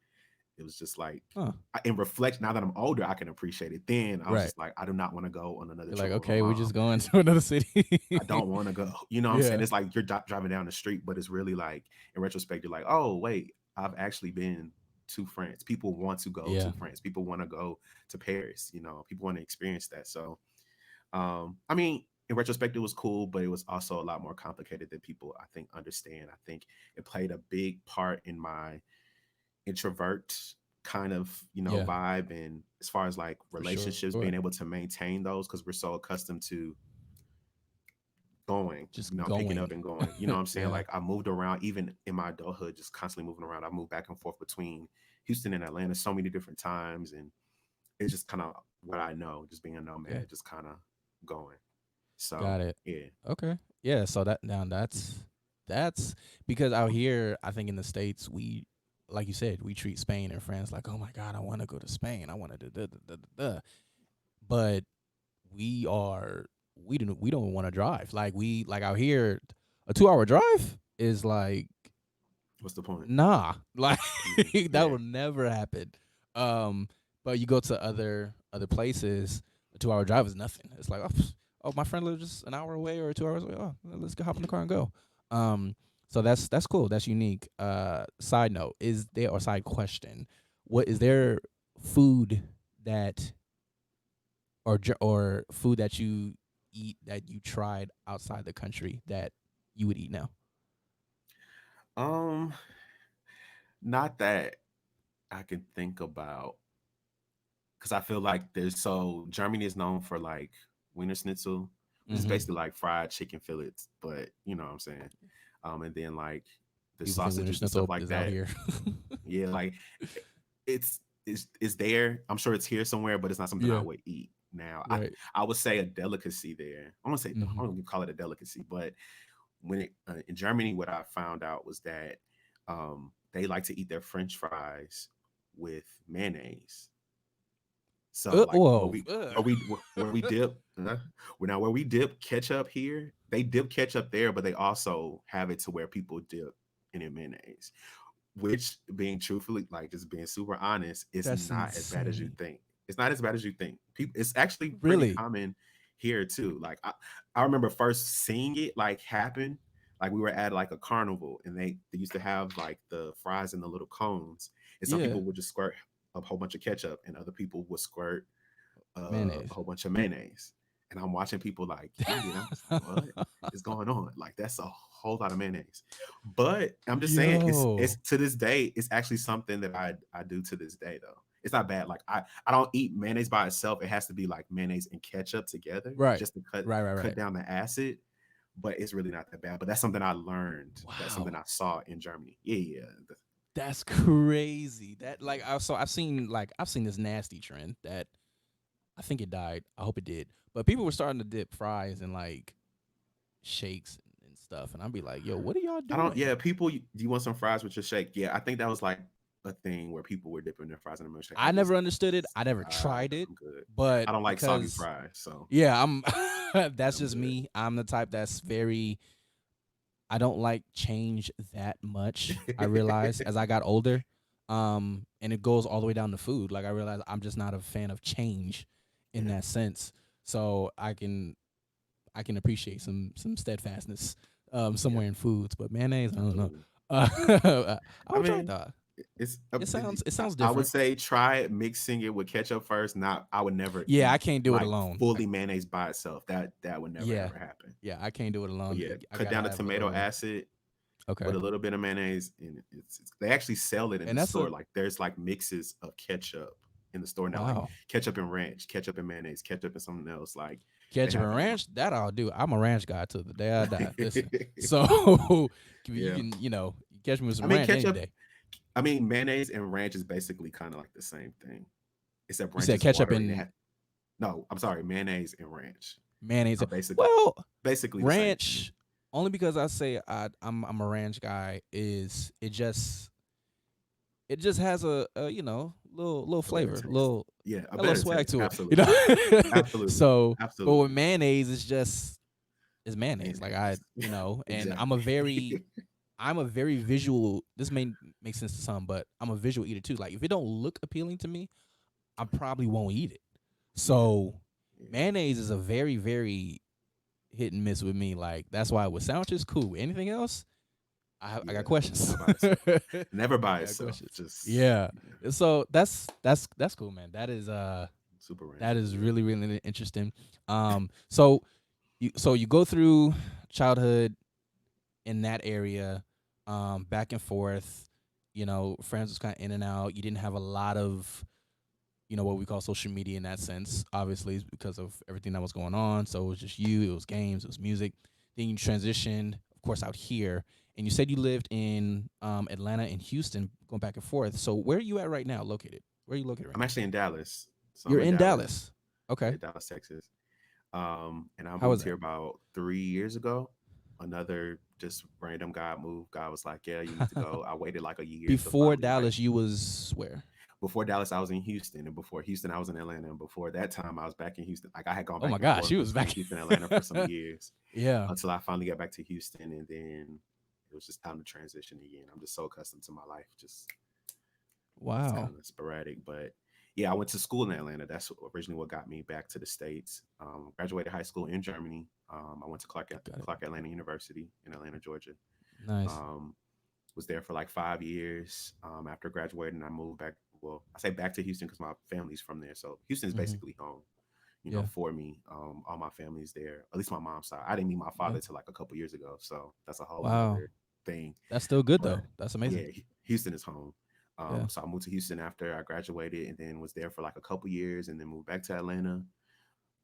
Speaker 2: it was just like
Speaker 3: Huh.
Speaker 2: in reflection. Now that I'm older, I can appreciate it. Then I was
Speaker 3: Right.
Speaker 2: just like, I do not want to go on another
Speaker 3: You're like,
Speaker 2: trip with my
Speaker 3: okay, we're
Speaker 2: mom.
Speaker 3: just going to another city.
Speaker 2: I don't want to go. You know what I'm saying?
Speaker 3: Yeah.
Speaker 2: It's like you're driving down the street, but it's really like in retrospect, you're like, oh wait, I've actually been to France. People want to go
Speaker 3: Yeah.
Speaker 2: to France. People want to go to Paris. People want to experience that. So, I mean, in retrospect, it was cool, but it was also a lot more complicated than people I think understand. I think it played a big part in my introvert kind of
Speaker 3: Yeah.
Speaker 2: vibe, and as far as like
Speaker 3: For sure.
Speaker 2: relationships, being able to maintain those because we're so accustomed to going,
Speaker 3: Just
Speaker 2: picking up
Speaker 3: going.
Speaker 2: and going. You know what I'm saying?
Speaker 3: Yeah.
Speaker 2: Like I moved around even in my adulthood, just constantly moving around. I moved back and forth between Houston and Atlanta so many different times. And it's just kind of what I know, just being a
Speaker 3: Yeah.
Speaker 2: nomad, just kind of going. So
Speaker 3: Got it.
Speaker 2: yeah.
Speaker 3: Okay. Yeah. So that now that's because out here, I think in the States, we, like you said, we treat Spain and France like, oh my God, I want to go to Spain. I want to do da. But we are we don't want to drive. Like out here, a 2 hour drive is like,
Speaker 2: What's the point?
Speaker 3: nah, like that
Speaker 2: Yeah.
Speaker 3: will never happen. Um, but you go to other places, a 2 hour drive is nothing. It's like, oh, my friend lives just an hour away or 2 hours away. Oh, let's go hop in the car and go. Um, so that's cool. That's unique. Side note is there, or side question, what is there food that, or food that you eat that you tried outside the country that you would eat now?
Speaker 2: Um, Not that I can think about, because I feel like Germany is known for like Wiener Schnitzel, which is
Speaker 3: Mm-hmm.
Speaker 2: basically like fried chicken fillets, but you know what I'm saying. And then like the
Speaker 3: People think Wiener
Speaker 2: sausages and stuff
Speaker 3: Schnitzel
Speaker 2: like
Speaker 3: is out
Speaker 2: that.
Speaker 3: here.
Speaker 2: Yeah, like it's there. I'm sure it's here somewhere, but it's not something I
Speaker 3: Yeah.
Speaker 2: would eat now.
Speaker 3: Right.
Speaker 2: I would say a delicacy there. I want to say I
Speaker 3: Mm-hmm.
Speaker 2: don't even call it a delicacy, but in Germany, what I found out was that they like to eat their French fries with mayonnaise. So like
Speaker 3: Whoa.
Speaker 2: where we dip now where we dip ketchup here, they dip ketchup there, but they also have it to where people dip in their mayonnaise. Which, being truthfully, like just being super honest, is
Speaker 3: That's
Speaker 2: not as bad as you
Speaker 3: insane.
Speaker 2: think. It's not as bad as you think. People, it's actually pretty
Speaker 3: Really?
Speaker 2: common here too. Like I remember first seeing it like happen. Like we were at like a carnival and they used to have like the fries in the little cones, and some
Speaker 3: Yeah.
Speaker 2: people would just squirt a whole bunch of ketchup, and other people would squirt a
Speaker 3: Mayonnaise.
Speaker 2: whole bunch of mayonnaise. And I'm watching people like eat it. I'm just like, what is going on? Like that's a whole lot of mayonnaise. But I'm just saying, it's
Speaker 3: Yo.
Speaker 2: to this day, it's actually something that I do to this day though. It's not bad. Like I don't eat mayonnaise by itself. It has to be like mayonnaise and ketchup together
Speaker 3: Right.
Speaker 2: just to cut
Speaker 3: Right. Right.
Speaker 2: cut
Speaker 3: Right.
Speaker 2: down the acid. But it's really not that bad. But that's something I learned. That's something
Speaker 3: Wow.
Speaker 2: I saw in Germany. Yeah, yeah.
Speaker 3: That's crazy. That, like, I've seen this nasty trend that I think it died. I hope it did. But people were starting to dip fries in like shakes and stuff, and I'd be like, "Yo, what are y'all
Speaker 2: I don't.
Speaker 3: doing?"
Speaker 2: Yeah, people. Do you want some fries with your shake? Yeah, I think that was like a thing where people were dipping their fries in a milkshake.
Speaker 3: I never understood it. I never tried it,
Speaker 2: I'm good.
Speaker 3: but
Speaker 2: I don't like soggy
Speaker 3: because,
Speaker 2: fries, so
Speaker 3: yeah, I'm
Speaker 2: yeah,
Speaker 3: that's
Speaker 2: I'm
Speaker 3: just
Speaker 2: good.
Speaker 3: me. I'm the type that's very, I don't like change that much. I realized as I got older, and it goes all the way down to food. Like I realized I'm just not a fan of change in
Speaker 2: Yeah,
Speaker 3: that sense. So I can appreciate some steadfastness
Speaker 2: yeah,
Speaker 3: somewhere in foods, but mayonnaise, I don't know.
Speaker 2: absolutely.
Speaker 3: I
Speaker 2: I
Speaker 3: would try it
Speaker 2: mean,
Speaker 3: though.
Speaker 2: it's.
Speaker 3: It sounds
Speaker 2: I would
Speaker 3: different.
Speaker 2: say try it mixing it with ketchup first. Not, I would never
Speaker 3: Yeah, I
Speaker 2: eat
Speaker 3: can't do it
Speaker 2: like
Speaker 3: alone.
Speaker 2: fully mayonnaise by itself. That would never
Speaker 3: Yeah,
Speaker 2: ever happen.
Speaker 3: yeah, I can't do it
Speaker 2: But
Speaker 3: alone.
Speaker 2: yeah,
Speaker 3: I
Speaker 2: cut
Speaker 3: gotta
Speaker 2: down the
Speaker 3: have a
Speaker 2: tomato
Speaker 3: little.
Speaker 2: acid with
Speaker 3: Okay,
Speaker 2: a little bit of mayonnaise, and they actually sell it in
Speaker 3: and
Speaker 2: the
Speaker 3: that's a
Speaker 2: store. Like there's like mixes of ketchup in the store now, like
Speaker 3: wow.
Speaker 2: ketchup and ranch, ketchup and mayonnaise, ketchup and something else. Like they
Speaker 3: Ketchup
Speaker 2: have
Speaker 3: and
Speaker 2: it
Speaker 3: ranch, that I'll do. I'm a ranch guy till the day I die. Listen,
Speaker 2: on.
Speaker 3: so you
Speaker 2: Yeah,
Speaker 3: can, catch me with
Speaker 2: I
Speaker 3: some
Speaker 2: mean
Speaker 3: ranch any
Speaker 2: ketchup.
Speaker 3: day.
Speaker 2: I mean mayonnaise and ranch is basically kind of like the same thing, except
Speaker 3: You
Speaker 2: ranch
Speaker 3: said
Speaker 2: is
Speaker 3: ketchup
Speaker 2: watery and
Speaker 3: and
Speaker 2: no, I'm sorry, mayonnaise and ranch
Speaker 3: mayonnaise.
Speaker 2: are
Speaker 3: Well,
Speaker 2: basically the same thing.
Speaker 3: ranch. Only because I say I'm a ranch guy is it just has a little
Speaker 2: A better
Speaker 3: flavor,
Speaker 2: taste.
Speaker 3: little
Speaker 2: Yeah, a
Speaker 3: a little
Speaker 2: better
Speaker 3: swag
Speaker 2: taste.
Speaker 3: to it,
Speaker 2: Absolutely, absolutely,
Speaker 3: So, but with
Speaker 2: absolutely.
Speaker 3: mayonnaise, it's mayonnaise. Like
Speaker 2: Mayonnaise.
Speaker 3: and
Speaker 2: Exactly.
Speaker 3: I'm a very visual. This may make sense to some, but I'm a visual eater too. Like if it don't look appealing to me, I probably won't eat it.
Speaker 2: Yeah,
Speaker 3: So
Speaker 2: yeah.
Speaker 3: mayonnaise is a very, very hit and miss with me. Like that's why with sandwiches, cool. Anything else, I got
Speaker 2: Yeah,
Speaker 3: questions.
Speaker 2: not by itself. Never
Speaker 3: I
Speaker 2: by
Speaker 3: got
Speaker 2: itself.
Speaker 3: questions.
Speaker 2: Just
Speaker 3: Yeah.
Speaker 2: yeah,
Speaker 3: So that's cool, man.
Speaker 2: super
Speaker 3: That
Speaker 2: random.
Speaker 3: is
Speaker 2: Yeah.
Speaker 3: really, really interesting. So you go through childhood in that area, back and forth. Friends was kind of in and out. You didn't have a lot of what we call social media in that sense. Obviously, because of everything that was going on. So it was just you. It was games. It was music. then you transitioned, of course, out here, and you said you lived in Atlanta and Houston, going back and forth. So where are you at right now? Located? Where are you located right
Speaker 2: I'm
Speaker 3: now?
Speaker 2: actually in Dallas. So
Speaker 3: You're
Speaker 2: I'm in
Speaker 3: in
Speaker 2: Dallas.
Speaker 3: Dallas. Okay.
Speaker 2: Yeah, Dallas, Texas. And I
Speaker 3: How is
Speaker 2: moved here
Speaker 3: that?
Speaker 2: about 3 years ago. Another just random guy moved. God was like, "Yeah, you need to go." I waited like a year to
Speaker 3: Before
Speaker 2: finally like.
Speaker 3: Dallas, you was where?
Speaker 2: Before Dallas, I was in Houston, and before Houston, I was in Atlanta. And before that time, I was back in Houston. Like I had gone
Speaker 3: Oh my
Speaker 2: back and
Speaker 3: gosh,
Speaker 2: forth
Speaker 3: you was
Speaker 2: between
Speaker 3: back.
Speaker 2: Houston and Atlanta for some years
Speaker 3: Yeah.
Speaker 2: until I finally got back to Houston, and then it was just time to transition again. I'm just so accustomed to my life, just it's
Speaker 3: Wow.
Speaker 2: kind of sporadic, but yeah, I went to school in Atlanta. That's originally what got me back to the states. Graduated high school in Germany. I went to
Speaker 3: Got it.
Speaker 2: Clark Atlanta University in Atlanta, Georgia.
Speaker 3: Nice.
Speaker 2: Um, was there for like 5 years. After graduating, I moved back. Well, I say back to Houston because my family's from there, so Houston is
Speaker 3: Hmm.
Speaker 2: basically home.
Speaker 3: Yeah.
Speaker 2: For me, all my family's there. At least my mom's side. I didn't meet my
Speaker 3: Yeah.
Speaker 2: father till like a couple years ago, so that's a whole
Speaker 3: Wow.
Speaker 2: nother thing.
Speaker 3: That's still good
Speaker 2: But
Speaker 3: though. That's
Speaker 2: yeah,
Speaker 3: amazing.
Speaker 2: Houston is home.
Speaker 3: Yeah.
Speaker 2: So I moved to Houston after I graduated, and then was there for like a couple years, and then moved back to Atlanta.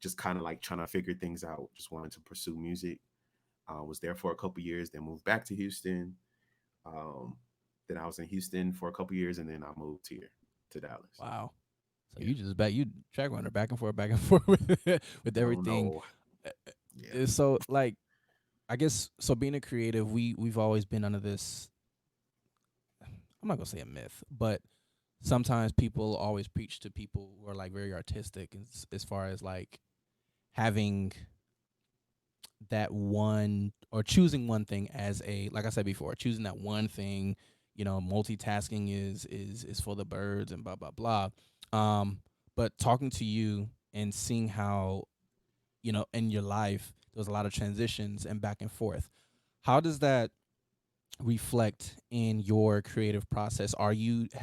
Speaker 2: Just kind of like trying to figure things out. Just wanted to pursue music. Was there for a couple years, then moved back to Houston. Um, then I was in Houston for a couple years, and then I moved here to Dallas.
Speaker 3: Wow. So
Speaker 2: Yeah,
Speaker 3: you just you track runner back and forth with
Speaker 2: I don't
Speaker 3: everything.
Speaker 2: know.
Speaker 3: Uh,
Speaker 2: Yeah,
Speaker 3: So like I guess so being a creative, we've always been under this, I'm not gonna say a myth, but sometimes people always preach to people who are like very artistic as far as like having that one or choosing one thing as a, like I said before, choosing that one thing, multitasking is for the birds and blah blah blah. Um, but talking to you and seeing how, in your life there was a lot of transitions and back and forth. How does that reflect in your creative process? Have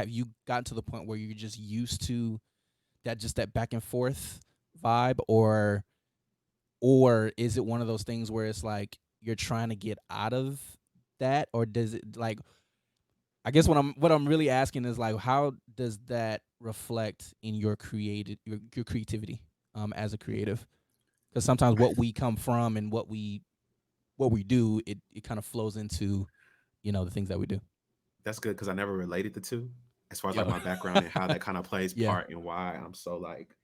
Speaker 3: you gotten to the point where you're just used to that back and forth vibe, or is it one of those things where it's like you're trying to get out of that, or does it like, I guess what I'm really asking is like, how does that reflect in your your creativity as a creative? Because sometimes what we come from and what we do, it kind of flows into the things that we do.
Speaker 2: that's good because I never related the two as far as like
Speaker 3: Yo.
Speaker 2: my background and how that kind of plays
Speaker 3: Yeah.
Speaker 2: part and why I'm so like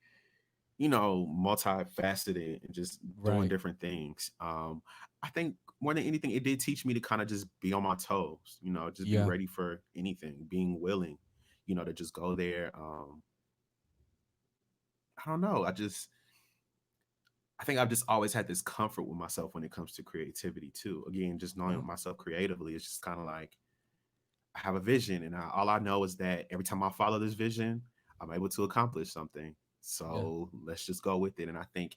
Speaker 2: multifaceted and just doing
Speaker 3: Right.
Speaker 2: different things. I think more than anything, it did teach me to kind of just be on my toes, just be
Speaker 3: Yeah.
Speaker 2: ready for anything, being willing, to just go there. I don't know. I think I've just always had this comfort with myself when it comes to creativity too. Again, just knowing
Speaker 3: Wow.
Speaker 2: myself creatively, it's just kind of like I have a vision, and all I know is that every time I follow this vision, I'm able to accomplish something.
Speaker 3: Yeah.
Speaker 2: So let's just go with it. And I think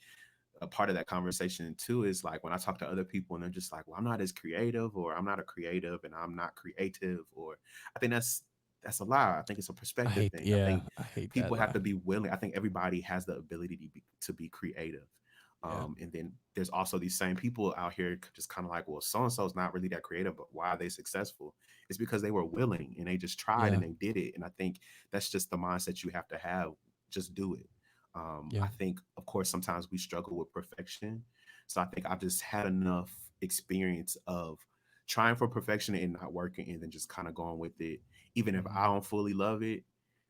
Speaker 2: a part of that conversation too is like when I talk to other people and they're just like, well, I'm not as creative, or I'm not a creative and I'm not creative, or I think that's a lie. I think it's a perspective thing. I think
Speaker 3: I hate that
Speaker 2: people have
Speaker 3: lie.
Speaker 2: to be willing. I think everybody has the ability to be creative.
Speaker 3: Yeah.
Speaker 2: And then there's also these same people out here just kind of like, well, so and so is not really that creative, but why are they successful? It's because they were willing and they just tried
Speaker 3: Yeah.
Speaker 2: and they did it. And I think that's just the mindset you have to have. Just do it.
Speaker 3: Yeah.
Speaker 2: I think, of course, sometimes we struggle with perfection. So I think I've just had enough experience of trying for perfection and not working, and then just kind of going with it. Even if
Speaker 3: Hmm.
Speaker 2: I don't fully love it,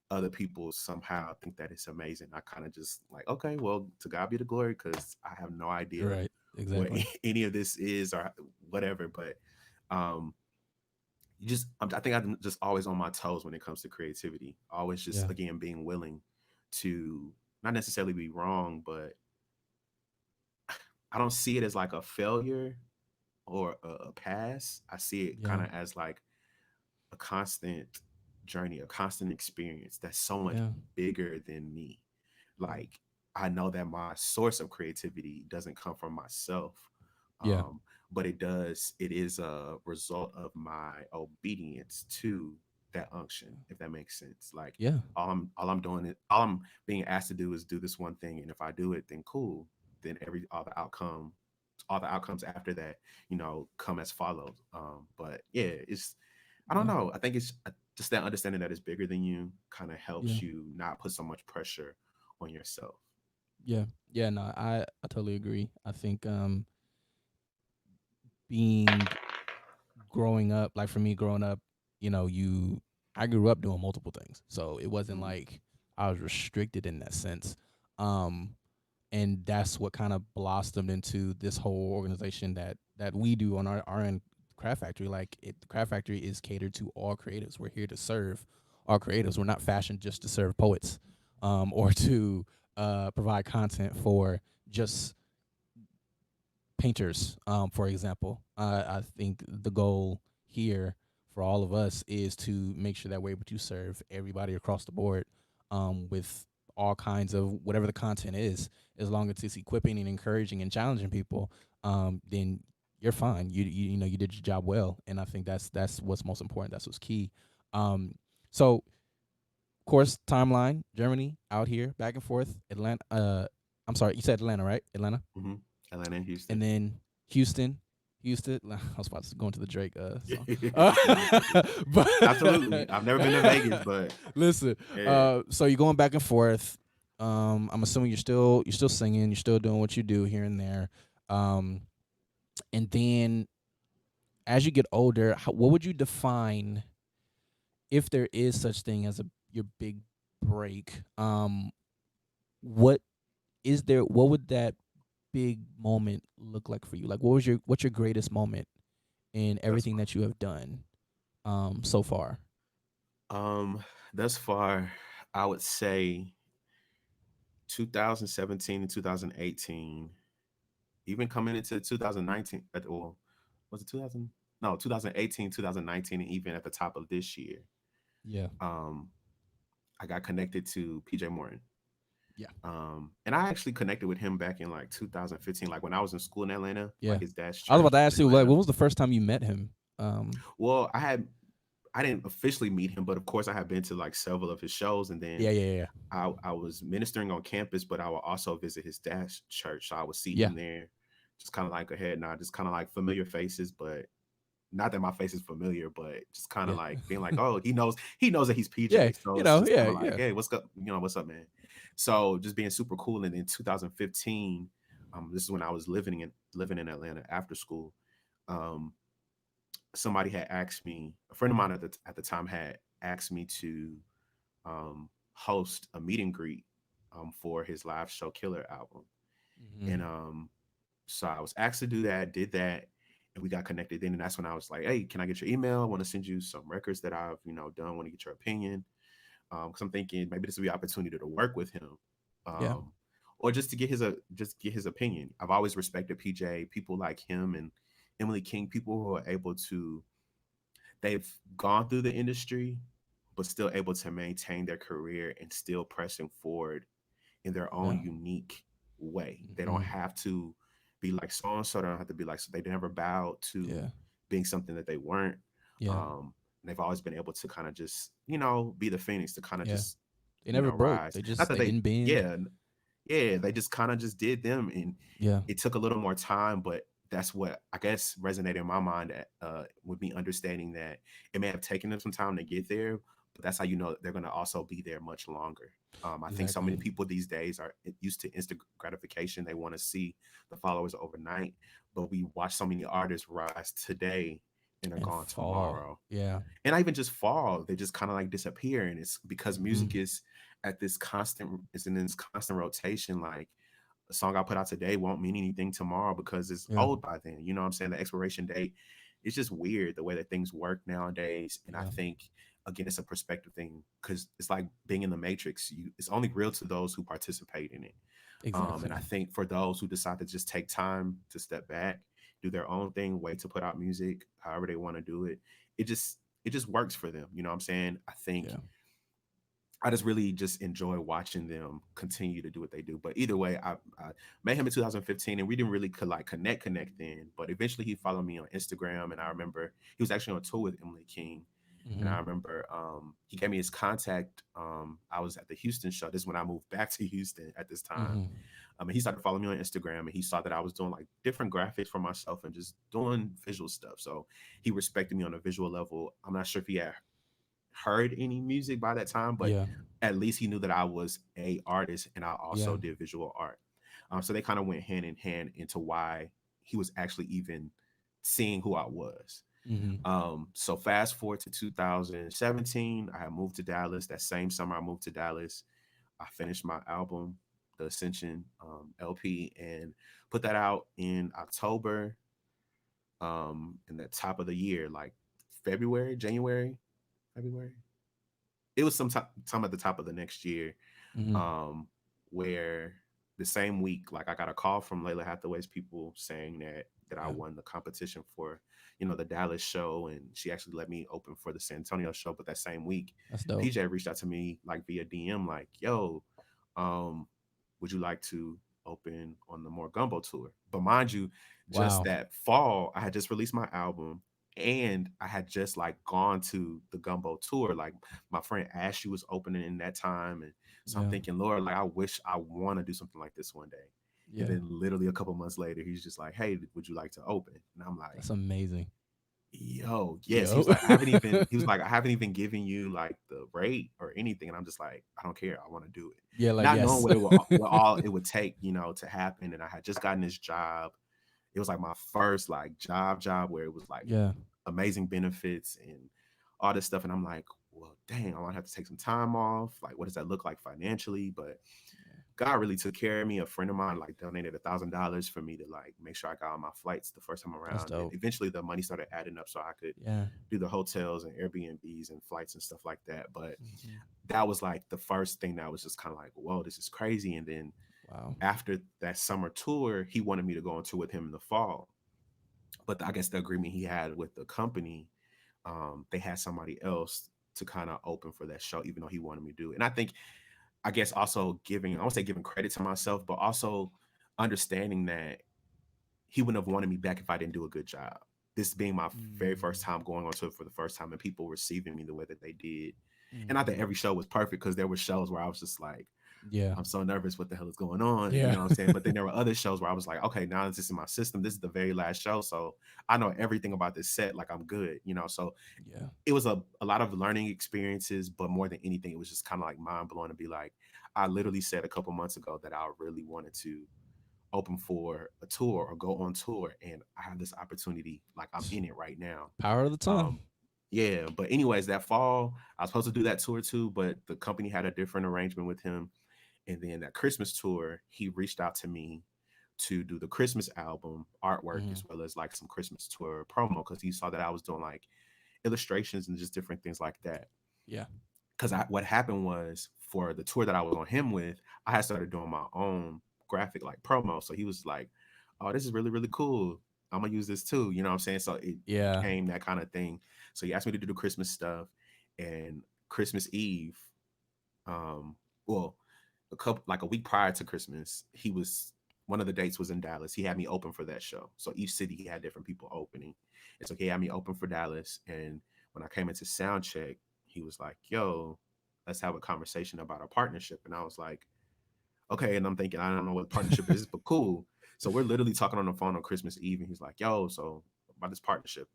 Speaker 2: other people somehow think that it's amazing. I kind of just like, okay, well, to God be the glory, because I have no idea
Speaker 3: Right.
Speaker 2: what
Speaker 3: Exactly.
Speaker 2: any of this is or whatever. But um, I think I'm just always on my toes when it comes to creativity. Always just
Speaker 3: Yeah.
Speaker 2: again being willing to not necessarily be wrong, but I don't see it as like a failure or a pass. I see it kind
Speaker 3: Yeah.
Speaker 2: of as like a constant journey, a constant experience that's so much
Speaker 3: Yeah.
Speaker 2: bigger than me.
Speaker 3: Yeah.
Speaker 2: Like I know that my source of creativity doesn't come from myself,
Speaker 3: Yeah.
Speaker 2: um, but it is a result of my obedience to that unction, if that makes sense. Like
Speaker 3: Yeah.
Speaker 2: all I'm being asked to do is do this one thing, and if I do it, then cool. Then all the outcomes after that, come as follows. But yeah, I don't
Speaker 3: Yeah.
Speaker 2: know. I think it's just that understanding that it's bigger than you kind of
Speaker 3: Yeah.
Speaker 2: helps you not put so much pressure on yourself.
Speaker 3: Yeah. Yeah. No, I totally agree. I think being growing up, like for me growing up, you I grew up doing multiple things. So it wasn't
Speaker 2: Mhm.
Speaker 3: like I was restricted in that sense. Um and that's what kind of blossomed into this whole organization that we do on our end craft factory. Like the craft factory is catered to all creatives. We're here to serve all creatives. We're not fashioned just to serve poets, or to provide content for just painters, for example. I think the goal here for all of us is to make sure that we're able to serve everybody across the board, with all kinds of whatever the content is. As long as it's equipping and encouraging and challenging people, then you're fine. You did your job well, and I think that's what's most important. That's what's key. So, of course, timeline: Germany, out here, back and forth. Atlanta. I'm sorry, you said Atlanta, right? Atlanta.
Speaker 2: Mhm. Atlanta and
Speaker 3: And
Speaker 2: Houston.
Speaker 3: then Houston. Houston. I was about to go into the Drake song.
Speaker 2: No, absolutely.
Speaker 3: But
Speaker 2: I've never been to Vegas, but
Speaker 3: listen,
Speaker 2: yeah.
Speaker 3: so you're going back and forth. I'm assuming you're still singing, you're still doing what you do here and there. Um, and then as you get older, what would you define, if there is such thing as your big break? What is there? What would that big moment look like for you? Like, what's your greatest moment in
Speaker 2: Thus
Speaker 3: everything
Speaker 2: far.
Speaker 3: that you have done so far?
Speaker 2: Um, thus far, I would say 2017 and 2018, even coming into 2019, well, was it 2000? No, 2018, 2019, and even at the top of this year,
Speaker 3: Yeah.
Speaker 2: um, I got connected to PJ Morton.
Speaker 3: Yeah.
Speaker 2: And I actually connected with him back in like 2015, like when I was in school in Atlanta, like
Speaker 3: Yeah.
Speaker 2: his dad's
Speaker 3: I was about
Speaker 2: church
Speaker 3: to
Speaker 2: was
Speaker 3: ask
Speaker 2: in
Speaker 3: you, like,
Speaker 2: Atlanta.
Speaker 3: when was the first time you met him?
Speaker 2: Well, I didn't officially meet him, but of course I had been to like several of his shows, and then
Speaker 3: Yeah, yeah, yeah,
Speaker 2: I was ministering on campus, but I would also visit his dad's church. So I would see
Speaker 3: yeah,
Speaker 2: him there, just kind of like a head nod, just kind of like familiar faces, but not that my face is familiar, but just kind of
Speaker 3: yeah,
Speaker 2: like being like, oh, he knows that he's
Speaker 3: yeah.
Speaker 2: PJ. So it's just
Speaker 3: Yeah,
Speaker 2: kind of like,
Speaker 3: yeah,
Speaker 2: hey, what's up? What's up, man? So just being super cool. And in 2015, this is when I was living in Atlanta after school. Um, somebody had asked me, a friend of mine at the time had asked me to host a meet and greet for his live show Killer album. And
Speaker 3: hmm
Speaker 2: so I was asked to do that, did that, and we got connected then. And that's when I was like, hey, can I get your email? I want to send you some records that I've, done, want to get your opinion. Because I'm thinking maybe this will be an opportunity to work with him.
Speaker 3: yeah,
Speaker 2: Um, or just get his opinion. I've always respected PJ, people like him and Emily King, people who are able to, they've gone through the industry, but still able to maintain their career and still pressing forward in their own
Speaker 3: yeah,
Speaker 2: unique way. They don't
Speaker 3: hmm
Speaker 2: have to be like so and so. They don't have to be like so. They never bowed to
Speaker 3: yeah,
Speaker 2: being something that they weren't.
Speaker 3: yeah,
Speaker 2: They've always been able to kind of just be the phoenix to kind of
Speaker 3: yeah.
Speaker 2: just
Speaker 3: They never broke.
Speaker 2: rise.
Speaker 3: They
Speaker 2: Not
Speaker 3: just
Speaker 2: that
Speaker 3: they
Speaker 2: they
Speaker 3: didn't bend.
Speaker 2: yeah yeah they just kind of just did them, and
Speaker 3: Yeah,
Speaker 2: it took a little more time, but that's what I guess resonated in my mind with me understanding that it may have taken them some time to get there, but that's how they're going to also be there much longer. I think so
Speaker 3: exactly.
Speaker 2: many people these days are used to instant gratification. They want to see the followers overnight, but we watch so many artists rise today and are
Speaker 3: And
Speaker 2: gone
Speaker 3: fall.
Speaker 2: tomorrow.
Speaker 3: Yeah.
Speaker 2: And not even just fall, they just kind of like disappear. And it's because
Speaker 3: hmm
Speaker 2: music is in this constant rotation. Like a song I put out today won't mean anything tomorrow because it's
Speaker 3: Yeah.
Speaker 2: old by then. You know what I'm saying? The expiration date. It's just weird the way that things work nowadays. And I
Speaker 3: Yeah.
Speaker 2: think again, it's a perspective thing because it's like being in the matrix. It's only real to those who participate in it. And
Speaker 3: Exactly.
Speaker 2: I think for those who decide to just take time to step back, do their own thing, wait to put out music, however they want to do it, it just works for them. You know what I'm saying? I think
Speaker 3: Yeah.
Speaker 2: I just really just enjoy watching them continue to do what they do. But either way, I met him in 2015, and we didn't really connect then. But eventually, he followed me on Instagram, and I remember he was actually on tour with Emily King, and
Speaker 3: hmm
Speaker 2: I remember he gave me his contact. I was at the Houston show. This is when I moved back to Houston at this time.
Speaker 3: hmm
Speaker 2: And he started following me on Instagram, and he saw that I was doing like different graphics for myself and just doing visual stuff. So he respected me on a visual level. I'm not sure if he had heard any music by that time, but
Speaker 3: Yeah.
Speaker 2: at least he knew that I was a artist and I
Speaker 3: Yeah.
Speaker 2: also did visual art. So they kind of went hand in hand into why he was actually even seeing who I was.
Speaker 3: Mhm.
Speaker 2: So fast forward to 2017, I had moved to Dallas. That same summer, I moved to Dallas. I finished my album, the Ascension LP, and put that out in October. In the top of the year, like February, January, February. It was some at the top of the next year,
Speaker 3: Mhm.
Speaker 2: um, where the same week, like I got a call from Layla Hathaway's people saying that I
Speaker 3: Yeah.
Speaker 2: won the competition for, the Dallas show, and she actually let me open for the San Antonio show. But that same week,
Speaker 3: That's dope.
Speaker 2: PJ reached out to me like via DM, like, "Yo, um, would you like to open on the More Gumbo tour?" But mind you, just
Speaker 3: Wow.
Speaker 2: that fall, I had just released my album. And I had just like gone to the Gumbo tour. Like my friend Ashley was opening in that time, and so I'm
Speaker 3: Yeah.
Speaker 2: thinking, Lord, like I wish I want to do something like this one day. And
Speaker 3: Yeah.
Speaker 2: then literally a couple months later, he's just like, "Hey, would you like to open?" And I'm like,
Speaker 3: That's amazing.
Speaker 2: "Yo, yes." He
Speaker 3: Yo.
Speaker 2: was like, "I haven't even." He was like, "I haven't even given you like the rate or anything." And I'm just like, "I don't care. I want to do it,"
Speaker 3: Yeah, like
Speaker 2: not knowing
Speaker 3: yes.
Speaker 2: what all it would take, to happen. And I had just gotten this job. It was like my first like job where it was like
Speaker 3: Yeah.
Speaker 2: amazing benefits and all this stuff. And I'm like, well, dang, I'm gonna have to take some time off. Like, what does that look like financially? But God really took care of me. A friend of mine like donated $1,000 for me to like make sure I got on my flights the first time
Speaker 3: That's
Speaker 2: around. And
Speaker 3: dope.
Speaker 2: eventually the money started adding up so I could
Speaker 3: Yeah.
Speaker 2: do the hotels and Airbnbs and flights and stuff like that. But
Speaker 3: Mhm.
Speaker 2: that was like the first thing that was just kind of like, whoa, this is crazy. And then
Speaker 3: Wow.
Speaker 2: after that summer tour, he wanted me to go on tour with him in the fall. But I guess the agreement he had with the company, they had somebody else to kind of open for that show, even though he wanted me to do it. And I guess also giving, I won't say giving credit to myself, but also understanding that he wouldn't have wanted me back if I didn't do a good job. This being my very first
Speaker 3: Mm.
Speaker 2: time going on tour for the first time and people receiving me the way that they did. And not that
Speaker 3: Mhm.
Speaker 2: every show was perfect, because there were shows where I was just like,
Speaker 3: Yeah.
Speaker 2: I'm so nervous. What the hell is going on? And you
Speaker 3: Yeah.
Speaker 2: know what I'm saying? But then there were other shows where I was like, okay, now this is in my system. This is the very last show. So I know everything about this set. Like I'm good. So
Speaker 3: Yeah.
Speaker 2: it was a lot of learning experiences, but more than anything, it was just kind of like mind blowing to be like, I literally said a couple months ago that I really wanted to open for a tour or go on tour. And I have this opportunity, like I'm in it right now.
Speaker 3: Power of the tongue.
Speaker 2: Um, yeah, but anyways, that fall I was supposed to do that tour too, but the company had a different arrangement with him. And then that Christmas tour, he reached out to me to do the Christmas album artwork
Speaker 3: Mhm.
Speaker 2: as well as like some Christmas tour promo, because he saw that I was doing like illustrations and just different things like that.
Speaker 3: Yeah.
Speaker 2: Because what happened was, for the tour that I was on him with, I had started doing my own graphic like promo. So he was like, "Oh, this is really really cool. I'm gonna use this too." You know what I'm saying? So it
Speaker 3: Yeah.
Speaker 2: became that kind of thing. So he asked me to do the Christmas stuff, and Christmas Eve, um, well, a week prior to Christmas, he was one of the dates was in Dallas. He had me open for that show. So each city he had different people opening. And so he had me open for Dallas. And when I came into sound check, he was like, "Yo, let's have a conversation about a partnership." And I was like, "Okay." And I'm thinking, I don't know what partnership is, but cool. So we're literally talking on the phone on Christmas Eve, and he's like, "Yo, so about this partnership."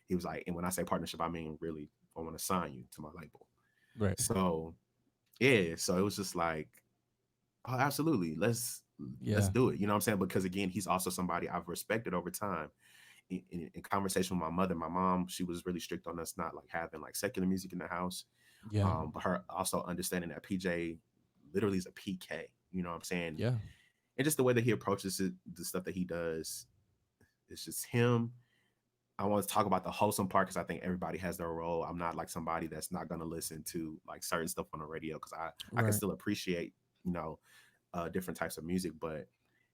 Speaker 2: He was like, and when I say partnership, I mean really, I want to sign you to my label.
Speaker 3: Right.
Speaker 2: So yeah, so it was just like, oh, absolutely. Let's
Speaker 3: Yeah.
Speaker 2: do it. You know what I'm saying? Because again, he's also somebody I've respected over time. In conversation with my mother, my mom, she was really strict on us not like having like secular music in the house.
Speaker 3: Yeah.
Speaker 2: But her also understanding that PJ literally is a PK. You know what I'm saying?
Speaker 3: Yeah.
Speaker 2: And just the way that he approaches it, the stuff that he does, it's just him. I want to talk about the wholesome part because I think everybody has their role. I'm not like somebody that's not going to listen to like certain stuff on the radio, because I can
Speaker 3: Right.
Speaker 2: still appreciate, you know, different types of music. But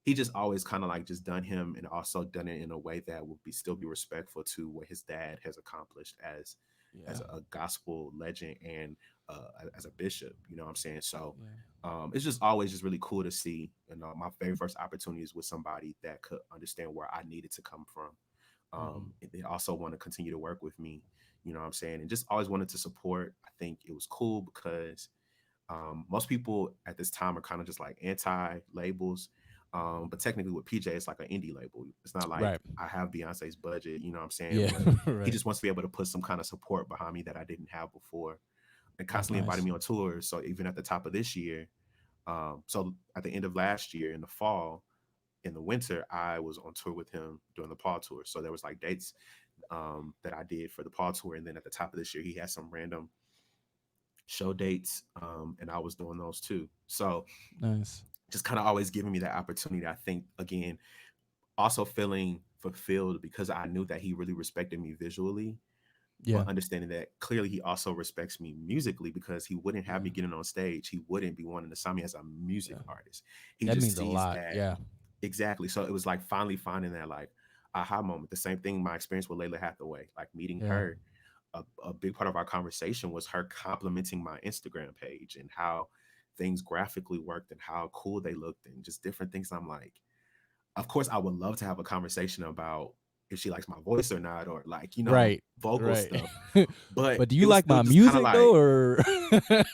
Speaker 2: he just always kind of like just done him, and also done it in a way that would be still be respectful to what his dad has accomplished
Speaker 3: Yeah.
Speaker 2: as a gospel legend and as a bishop. You know what I'm saying? So
Speaker 3: Yeah.
Speaker 2: it's just always just really cool to see. My very first opportunities with somebody that could understand where I needed to come from.
Speaker 3: Mhm.
Speaker 2: And they also want to continue to work with me. You know what I'm saying? And just always wanted to support. I think it was cool because most people at this time are kind of just like anti labels. But technically with PJ, it's like an indie label. It's not like
Speaker 3: Right.
Speaker 2: I have Beyonce's budget, you know what I'm saying?
Speaker 3: Yeah.
Speaker 2: But he
Speaker 3: Right.
Speaker 2: just wants to be able to put some kind of support behind me that I didn't have before, and
Speaker 3: That's
Speaker 2: constantly inviting
Speaker 3: nice.
Speaker 2: me on tours. So even at the top of this year, so at the end of last year in the fall, in the winter, I was on tour with him during the Paul tour. So there was like dates that I did for the Paul tour. And then at the top of this year, he had some random show dates, and I was doing those too. So
Speaker 3: Nice.
Speaker 2: just kind of always giving me that opportunity. I think, again, also feeling fulfilled because I knew that he really respected me visually,
Speaker 3: Yeah.
Speaker 2: but understanding that clearly he also respects me musically, because he wouldn't have
Speaker 3: Yeah.
Speaker 2: me getting on stage. He wouldn't be wanting to sign me as a music
Speaker 3: Yeah.
Speaker 2: artist. He
Speaker 3: That
Speaker 2: just
Speaker 3: means a
Speaker 2: sees
Speaker 3: lot.
Speaker 2: that.
Speaker 3: Yeah.
Speaker 2: Exactly. So it was like finally finding that like aha moment. The same thing, my experience with Layla Hathaway, like meeting
Speaker 3: Yeah.
Speaker 2: her. A big part of our conversation was her complimenting my Instagram page and how things graphically worked and how cool they looked and just different things. I'm like, of course, I would love to have a conversation about if she likes my voice or not, or like,
Speaker 3: Right.
Speaker 2: vocal
Speaker 3: Right.
Speaker 2: stuff. But
Speaker 3: But do
Speaker 2: it
Speaker 3: you
Speaker 2: was
Speaker 3: like
Speaker 2: still
Speaker 3: my
Speaker 2: just kind of
Speaker 3: music though,
Speaker 2: like,
Speaker 3: or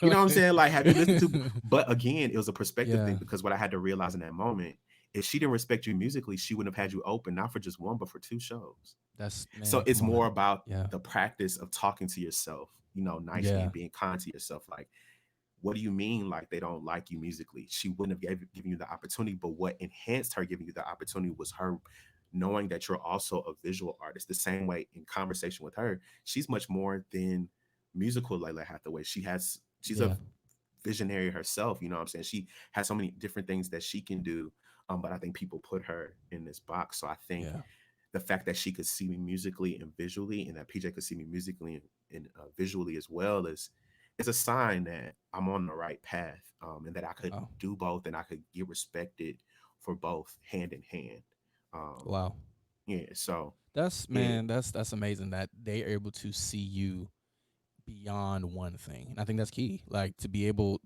Speaker 2: you know what I'm saying? Like, have you listened to? But again, it was a perspective
Speaker 3: yeah,
Speaker 2: thing, because what I had to realize in that moment, if she didn't respect you musically, she wouldn't have had you open, not for just one, but for two shows.
Speaker 3: that's
Speaker 2: So
Speaker 3: man.
Speaker 2: it's
Speaker 3: Come
Speaker 2: more
Speaker 3: on.
Speaker 2: about
Speaker 3: Yeah.
Speaker 2: the practice of talking to yourself, nicely
Speaker 3: Yeah.
Speaker 2: and being kind to yourself. Like, what do you mean, like they don't like you musically? She wouldn't have given you the opportunity, but what enhanced her giving you the opportunity was her knowing that you're also a visual artist. The same way in conversation with her, she's much more than musical Layla Hathaway. She's a
Speaker 3: Yeah.
Speaker 2: visionary herself. You know what I'm saying? She has so many different things that she can do. But I think people put her in this box. So I think
Speaker 3: Yeah.
Speaker 2: the fact that she could see me musically and visually, and that PJ could see me musically and visually as well, is a sign that I'm on the right path, and that I could
Speaker 3: Wow.
Speaker 2: do both and I could get respected for both hand in hand. Um,
Speaker 3: Wow.
Speaker 2: yeah. So
Speaker 3: That's
Speaker 2: yeah.
Speaker 3: man. That's amazing that they are able to see you beyond one thing. And I think that's key. Like to be able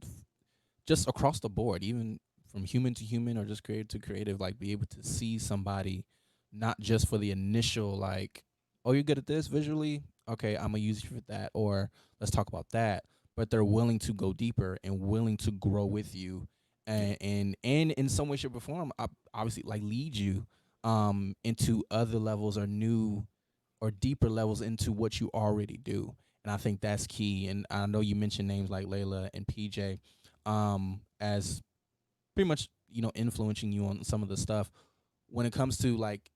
Speaker 3: just across the board, even from human to human or just creative to creative, like be able to see somebody not just for the initial like, oh, you're good at this visually, okay, I'm gonna use you for that, or let's talk about that. But they're willing to go deeper and willing to grow with you,
Speaker 2: Yeah.
Speaker 3: and in some way, shape, or form, obviously, like lead you into other levels or new or deeper levels into what you already do. And I think that's key. And I know you mentioned names like Layla and PJ as pretty much, influencing you on some of the stuff. When it comes to like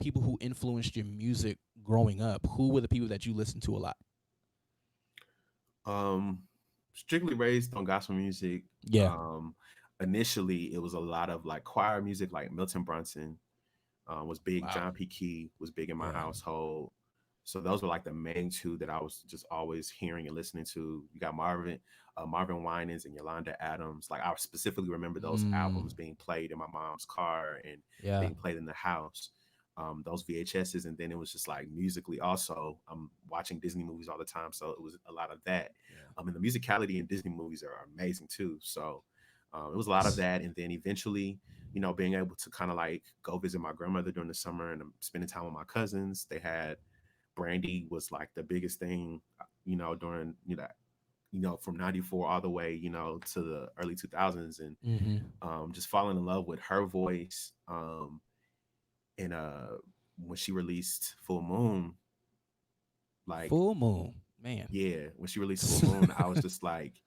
Speaker 3: people who influenced your music growing up, who were the people that you listened to a lot?
Speaker 2: Um, Strictly raised on gospel music.
Speaker 3: Yeah.
Speaker 2: Um, Initially, it was a lot of like choir music, like Milton Brunson was big.
Speaker 3: Wow.
Speaker 2: John P. Key was big in my
Speaker 3: Yeah.
Speaker 2: household. So those were like the main two that I was just always hearing and listening to. You got Marvin Winans and Yolanda Adams. Like I specifically remember those
Speaker 3: Mm,
Speaker 2: albums being played in my mom's car and
Speaker 3: yeah.
Speaker 2: being played in the house. Those VHSs, and then it was just like musically. Also, I'm watching Disney movies all the time, so it was a lot of that.
Speaker 3: Yeah.
Speaker 2: And the musicality in Disney movies are amazing too. So it was a lot of that, and then eventually, being able to kind of like go visit my grandmother during the summer and spending time with my cousins. They had Brandy was like the biggest thing, during from '94 all the way to the early 2000s, and
Speaker 3: Mm-hmm.
Speaker 2: just falling in love with her voice. And when she released Full Moon, like
Speaker 3: Full Moon, man.
Speaker 2: yeah, when she released Full Moon, I was just like,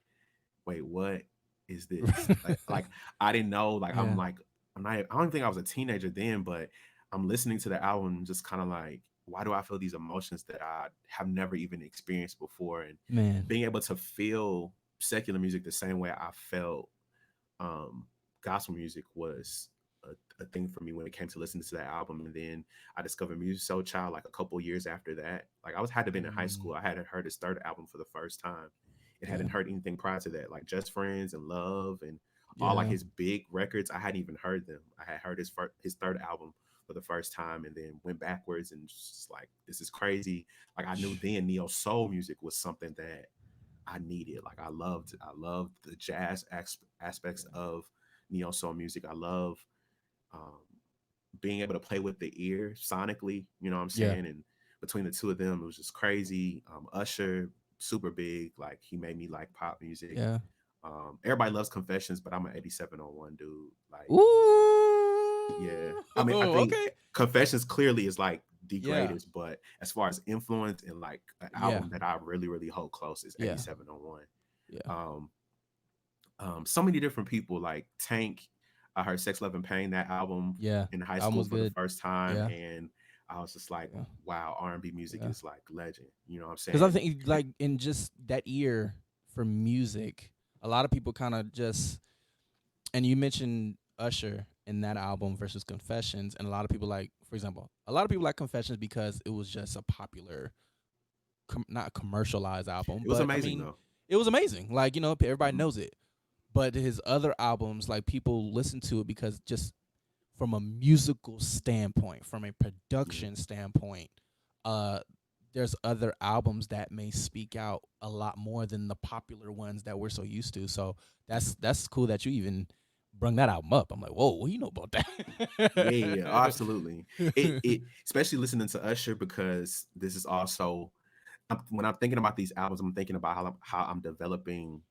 Speaker 2: wait, what is this? Like I didn't know. Like I'm
Speaker 3: Yeah,
Speaker 2: like I'm not. I don't even think I was a teenager then, but I'm listening to the album, just kind of like, why do I feel these emotions that I have never even experienced before? And
Speaker 3: man.
Speaker 2: being able to feel secular music the same way I felt um, gospel music was a thing for me when it came to listening to that album. And then I discovered Music Soul Child like a couple years after that. Like I was had to been in high
Speaker 3: Mm,
Speaker 2: school. I hadn't heard his third album for the first time. It
Speaker 3: yeah,
Speaker 2: hadn't heard anything prior to that, like Just Friends and Love and all like
Speaker 3: yeah.
Speaker 2: his big records. I hadn't even heard them. I had heard his third album for the first time, and then went backwards and just like, this is crazy. Like I knew then neo soul music was something that I needed. Like I loved the jazz aspects
Speaker 3: Yeah,
Speaker 2: of neo soul music. I love um, being able to play with the ear sonically. You know what I'm
Speaker 3: yeah,
Speaker 2: saying? And between the two of them, it was just crazy. Usher, super big. Like he made me like pop music.
Speaker 3: yeah.
Speaker 2: Everybody loves Confessions, but I'm an 8701 dude. Like yeah,
Speaker 3: Ooh,
Speaker 2: I mean, I think
Speaker 3: okay.
Speaker 2: Confessions clearly is like the
Speaker 3: Yeah,
Speaker 2: greatest, but as far as influence and like an
Speaker 3: yeah,
Speaker 2: album that I really, really hold close is
Speaker 3: yeah,
Speaker 2: 8701.
Speaker 3: yeah.
Speaker 2: Um, so many different people like Tank. I heard Sex, Love and Pain, that album
Speaker 3: Yeah,
Speaker 2: in high
Speaker 3: album
Speaker 2: school
Speaker 3: was
Speaker 2: for the
Speaker 3: good.
Speaker 2: first time,
Speaker 3: Yeah,
Speaker 2: and I was just like,
Speaker 3: yeah,
Speaker 2: wow, R&B music
Speaker 3: yeah.
Speaker 2: is like legend. You know what I'm
Speaker 3: Because I
Speaker 2: saying?
Speaker 3: think like in just that year for music, a lot of people kind of just, and you mentioned Usher in that album versus Confessions, and a lot of people like, for example, a lot of people like Confessions because it was just a popular, not a commercialized album,
Speaker 2: It was
Speaker 3: but I
Speaker 2: amazing
Speaker 3: mean,
Speaker 2: though.
Speaker 3: it was amazing. Like, everybody
Speaker 2: Hmm.
Speaker 3: knows it. But his other albums, like, people listen to it because just from a musical standpoint, from a
Speaker 2: Yeah.
Speaker 3: production standpoint, uh, there's other albums that may speak out a lot more than the popular ones that we're so used to. So
Speaker 2: Yeah.
Speaker 3: that's cool that you even brung that album up. I'm like, whoa, what do you know about
Speaker 2: Yeah, yeah,
Speaker 3: that?
Speaker 2: absolutely. It especially listening to Usher because this is also when I'm thinking about these albums, I'm thinking about how I'm developing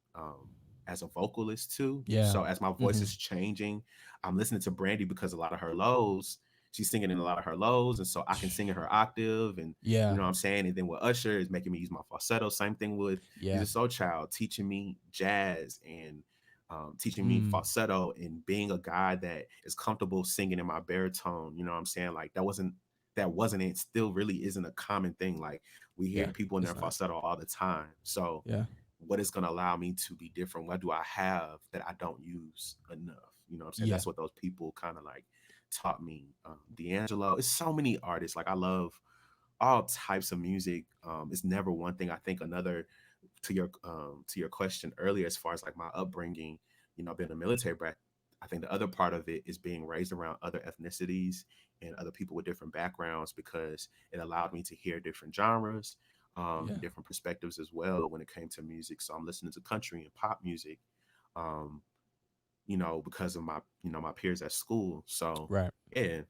Speaker 2: as a vocalist too.
Speaker 3: Yeah.
Speaker 2: So as my voice
Speaker 3: Hmm.
Speaker 2: is changing, I'm listening to Brandy because a lot of her lows, she's singing in a lot of her lows, and so I can sing in her octave, and you
Speaker 3: Yeah.
Speaker 2: know what I'm saying. And then with Usher is making me use my falsetto. Same thing with He's
Speaker 3: Yeah.
Speaker 2: a Soul Child, teaching me jazz and teaching me
Speaker 3: Mm.
Speaker 2: falsetto and being a guy that is comfortable singing in my baritone. You know what I'm saying? Like that wasn't it still really isn't a common thing. Like we hear
Speaker 3: Yeah.
Speaker 2: people in their
Speaker 3: It's not.
Speaker 2: falsetto all the time. So
Speaker 3: Yeah.
Speaker 2: what is going to allow me to be different? What do I have that I don't use enough? You know what I'm saying?
Speaker 3: Yeah.
Speaker 2: That's what those people kind of like taught me. D'Angelo, it's so many artists. Like I love all types of music. It's never one thing. I think another to your question earlier, as far as like my upbringing, being a military brat, I think the other part of it is being raised around other ethnicities and other people with different backgrounds because it allowed me to hear different genres,
Speaker 3: Yeah.
Speaker 2: different perspectives as well when it came to music. So I'm listening to country and pop music, um, because of my peers at school. So
Speaker 3: Right.
Speaker 2: yeah,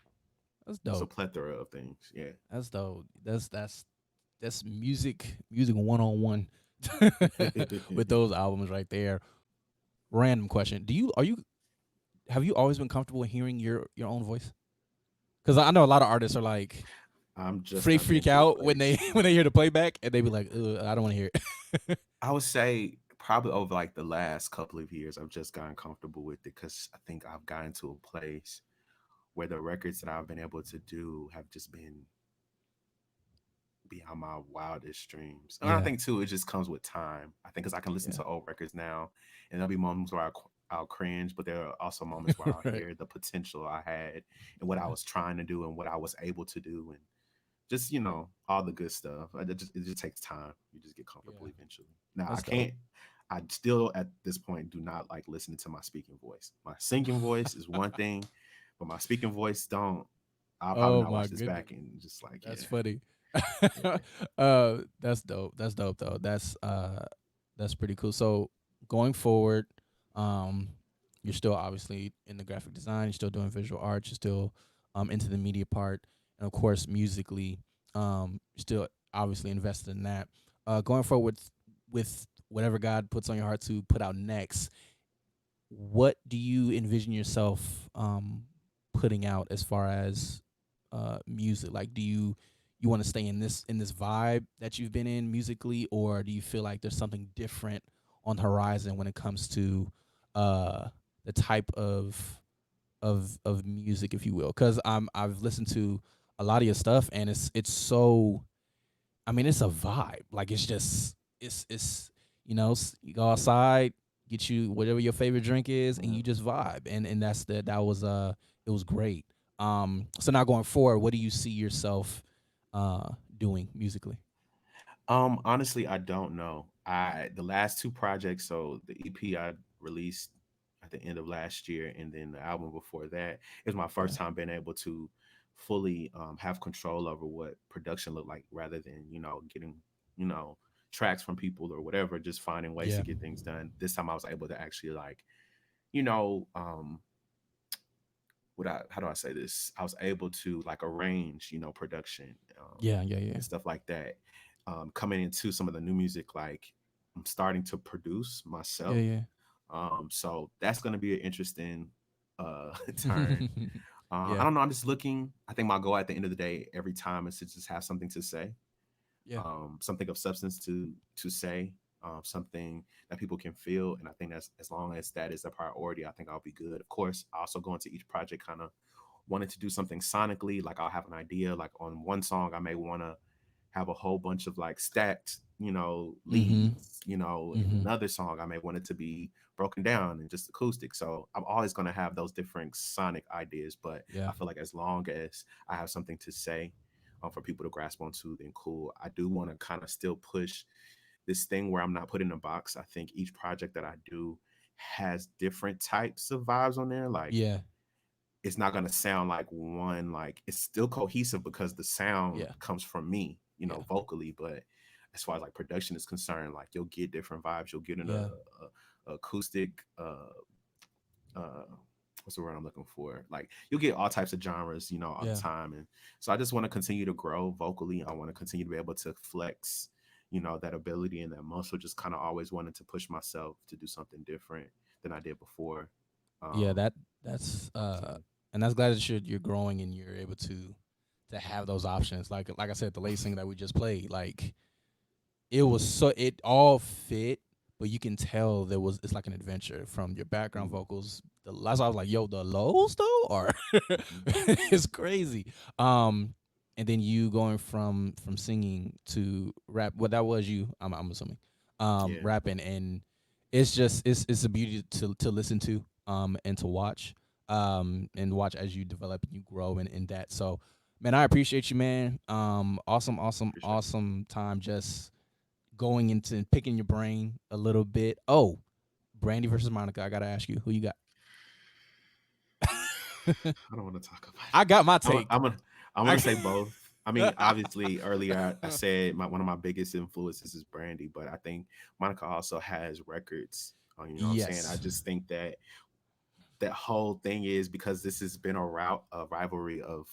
Speaker 3: That's
Speaker 2: it's a
Speaker 3: dope.
Speaker 2: plethora of things. Yeah.
Speaker 3: That's dope. That's music 101 with those albums right there. Random question: Do you are you have you always been comfortable hearing your own voice? Because I know a lot of artists are like
Speaker 2: I'm just
Speaker 3: they
Speaker 2: not getting
Speaker 3: freak
Speaker 2: to a
Speaker 3: out when
Speaker 2: place.
Speaker 3: they when they hear the playback and they be like, ugh, I don't want to hear it.
Speaker 2: I would say probably over like the last couple of years, I've just gotten comfortable with it because I think I've gotten to a place where the records that I've been able to do have just been beyond my wildest dreams. And I
Speaker 3: Yeah,
Speaker 2: think too, it just comes with time. I think because I can listen
Speaker 3: yeah,
Speaker 2: to old records now, and there'll be moments where I'll cringe, but there are also moments where I'll
Speaker 3: right.
Speaker 2: hear the potential I had and what I
Speaker 3: Yeah,
Speaker 2: was trying to do and what I was able to do, and just all the good stuff. It just takes time. You just get comfortable
Speaker 3: yeah.
Speaker 2: eventually. Now I
Speaker 3: That's dope.
Speaker 2: can't. I still at this point do not like listening to my speaking voice. My singing voice is one thing, but my speaking voice don't. I'll probably
Speaker 3: Oh
Speaker 2: not
Speaker 3: my
Speaker 2: watch this
Speaker 3: goodness,
Speaker 2: back and just like
Speaker 3: that's
Speaker 2: yeah,
Speaker 3: funny.
Speaker 2: yeah.
Speaker 3: That's dope. That's dope though. That's pretty cool. So going forward, um, you're still obviously in the graphic design. You're still doing visual arts. You're still into the media part, and of course musically, you're still obviously invested in that. Going forward with whatever God puts on your heart to put out next, what do you envision yourself putting out as far as music? Like, do you want to stay in this vibe that you've been in musically, or do you feel like there's something different on the horizon when it comes to uh, the type of music, if you will? Because I've listened to a lot of your stuff, and it's so, I mean, it's a vibe. Like, it's just it's you go outside, get you whatever your favorite drink is, and
Speaker 2: Yeah.
Speaker 3: you just vibe. And that was it was great. So now going forward, what do you see yourself doing musically?
Speaker 2: Honestly, I don't know. The last two projects, so the EP I released at the end of last year, and then the album before that, is my
Speaker 3: Yeah,
Speaker 2: first time being able to fully have control over what production looked like, rather than getting you know tracks from people or whatever, just finding ways to
Speaker 3: yeah,
Speaker 2: get things done. This time I was able to actually like you know how do I say this? I was able to like arrange, production,
Speaker 3: yeah, yeah, yeah,
Speaker 2: and stuff like that. Coming into some of the new music, like I'm starting to produce myself.
Speaker 3: yeah,
Speaker 2: So that's going to be an interesting
Speaker 3: yeah,
Speaker 2: turn. I
Speaker 3: yeah,
Speaker 2: don't know. I'm just looking. I think my goal at the end of the day, every time, is to just have something to say,
Speaker 3: yeah,
Speaker 2: something of substance to say. something that people can feel. And I think that's, as long as that is a priority, I think I'll be good. Of course, I also go into each project kind of wanting to do something sonically. Like I'll have an idea. Like on one song, I may want to have a whole bunch of like stacked,
Speaker 3: Mhm.
Speaker 2: leads. In
Speaker 3: Mhm.
Speaker 2: another song, I may want it to be broken down and just acoustic. So I'm always going to have those different sonic ideas. But
Speaker 3: Yeah.
Speaker 2: I feel like as long as I have something to say, for people to grasp onto, then cool. I do want to kind of still push this thing where I'm not put in a box. I think each project that I do has different types of vibes on there. Like
Speaker 3: Yeah.
Speaker 2: it's not gonna sound like one, like it's still cohesive because the sound
Speaker 3: Yeah.
Speaker 2: comes from me,
Speaker 3: Yeah.
Speaker 2: vocally. But as far as like production is concerned, like you'll get different vibes. You'll get
Speaker 3: Yeah.
Speaker 2: a acoustic uh what's the word I'm looking for? Like you'll get all types of genres, all the
Speaker 3: Yeah.
Speaker 2: time. And so I just want to continue to grow vocally. I want to continue to be able to flex, that ability and that muscle, just kind of always wanted to push myself to do something different than I did before.
Speaker 3: Yeah.
Speaker 2: Um
Speaker 3: That's
Speaker 2: so
Speaker 3: and that's glad that you're growing and you're able to have those options. Like I said, the late singer that we just played, like it was so it all fit, but you can tell it's like an adventure from your background
Speaker 2: mm,
Speaker 3: vocals. The last I was like, yo, the lows though are
Speaker 2: mm,
Speaker 3: it's crazy. Um, and then you going from singing to rap. Well, that was you. I'm assuming.
Speaker 2: yeah.
Speaker 3: Rapping, and it's just it's a beauty to listen to and to watch and watch as you develop and you grow in that. So man, I appreciate you, man.
Speaker 2: Appreciate it.
Speaker 3: Awesome time just going into picking your brain a little bit. Oh, Brandy versus Monica. I gotta ask you, who you got?
Speaker 2: I don't want to talk about
Speaker 3: I
Speaker 2: it.
Speaker 3: got my
Speaker 2: I'm,
Speaker 3: take.
Speaker 2: I'm gonna I'm
Speaker 3: I
Speaker 2: gonna say both. I mean, obviously, earlier I said one of my biggest influences is Brandy, but I think Monica also has records. You know what I'm saying? I
Speaker 3: yes.
Speaker 2: just think that that whole thing is because this has been a rivalry of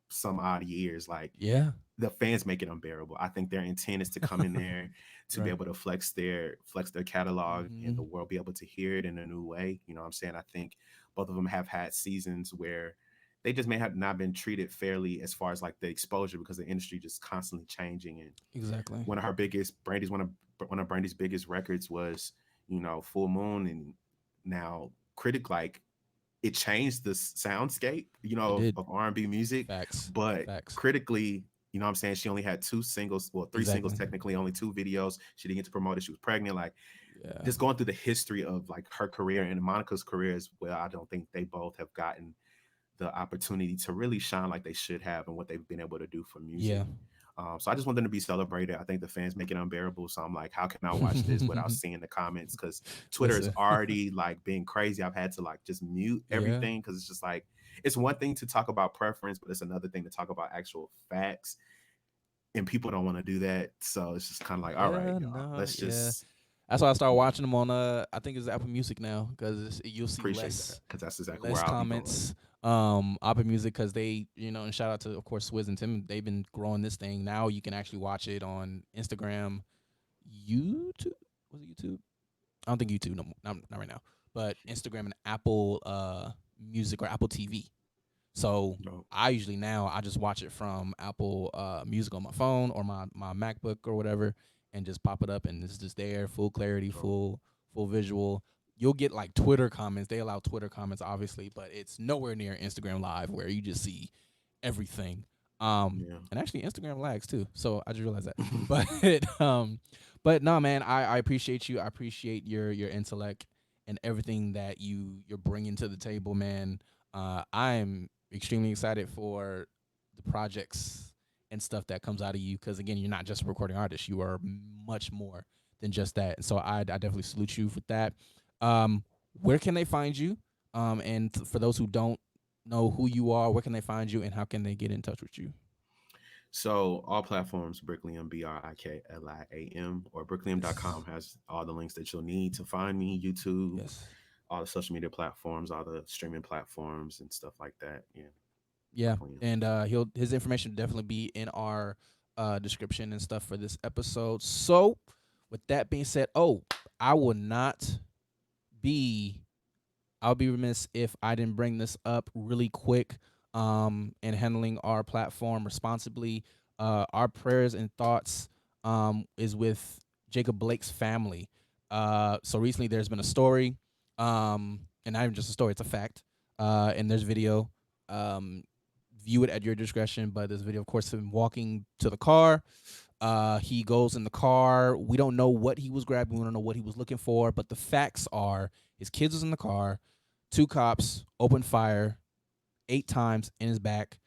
Speaker 2: some odd years. Like
Speaker 3: Yeah.
Speaker 2: the fans make it unbearable. I think their intent is to come in there to be
Speaker 3: Right.
Speaker 2: able to flex their catalog and the
Speaker 3: Hmm.
Speaker 2: world be able to hear it in a new way. You know what I'm saying? I think both of them have had seasons where they just may have not been treated fairly as far as like the exposure because the industry just constantly changing. And
Speaker 3: Exactly.
Speaker 2: one of Brandy's biggest records was, Full Moon. And now critic like it changed the soundscape,
Speaker 3: It did.
Speaker 2: of R&B music.
Speaker 3: Facts.
Speaker 2: But
Speaker 3: Facts.
Speaker 2: critically, what I'm saying, she only had two singles, well, three singles
Speaker 3: Exactly.
Speaker 2: technically, only two videos. She didn't get to promote it. She was pregnant. Like
Speaker 3: Yeah.
Speaker 2: just going through the history of like her career and Monica's career as well, I don't think they both have gotten the opportunity to really shine like they should have and what they've been able to do for music.
Speaker 3: Yeah.
Speaker 2: So I just want them to be celebrated. I think the fans make it unbearable. So I'm like, how can I watch this without seeing the comments? Because Twitter is
Speaker 3: Listen.
Speaker 2: already like being crazy. I've had to like just mute
Speaker 3: Yeah.
Speaker 2: everything because it's just like it's one thing to talk about preference, but it's another thing to talk about actual facts. And people don't want to do that. So it's just kind of like, all right,
Speaker 3: Yeah.
Speaker 2: y'all,
Speaker 3: No.
Speaker 2: let's
Speaker 3: Yeah.
Speaker 2: just
Speaker 3: That's why I started watching them on I think it's Apple Music now because you'll see
Speaker 2: appreciate that because that's exactly where
Speaker 3: less
Speaker 2: I'll be going.
Speaker 3: comments Apple Music because they and shout out to of course Swizz and Tim, they've been growing this thing. Now you can actually watch it on Instagram, YouTube. Was it YouTube? I don't think YouTube no more, not right now, but Instagram and Apple Music or Apple TV. So
Speaker 2: No,
Speaker 3: I usually now I just watch it from Apple Music on my phone or my MacBook or whatever, and just pop it up, and it's just there, full clarity,
Speaker 2: no,
Speaker 3: full visual. You'll get like Twitter comments. They allow Twitter comments, obviously, but it's nowhere near Instagram Live where you just see everything.
Speaker 2: yeah.
Speaker 3: And actually Instagram lags too. So I just realized that. But but no, man, I appreciate you. I appreciate your intellect and everything that you're bringing to the table, man. I'm extremely excited for the projects and stuff that comes out of you because again, you're not just a recording artist. You are much more than just that. And so I definitely salute you for that. Um, where can they find you? And for those who don't know who you are, where can they find you and how can they get in touch with you?
Speaker 2: So all platforms, Brik.Liam, Brik.Liam, or
Speaker 3: Yes.
Speaker 2: Brik.Liam.com has all the links that you'll need to find me, YouTube,
Speaker 3: Yes.
Speaker 2: all the social media platforms, all the streaming platforms and stuff like that. Yeah,
Speaker 3: Yeah.
Speaker 2: Brik.Liam.
Speaker 3: And his information will definitely be in our description and stuff for this episode. So with that being said, I will not be I'll be remiss if I didn't bring this up really quick in handling our platform responsibly. Our prayers and thoughts is with Jacob Blake's family. So recently there's been a story, and not even just a story, it's a fact. And there's video. Um, view it at your discretion. But there's video, of course, of him walking to the car. He goes in the car. We don't know what he was grabbing. We don't know what he was looking for. But the facts are his kids was in the car. Two cops opened fire 8 times in his back.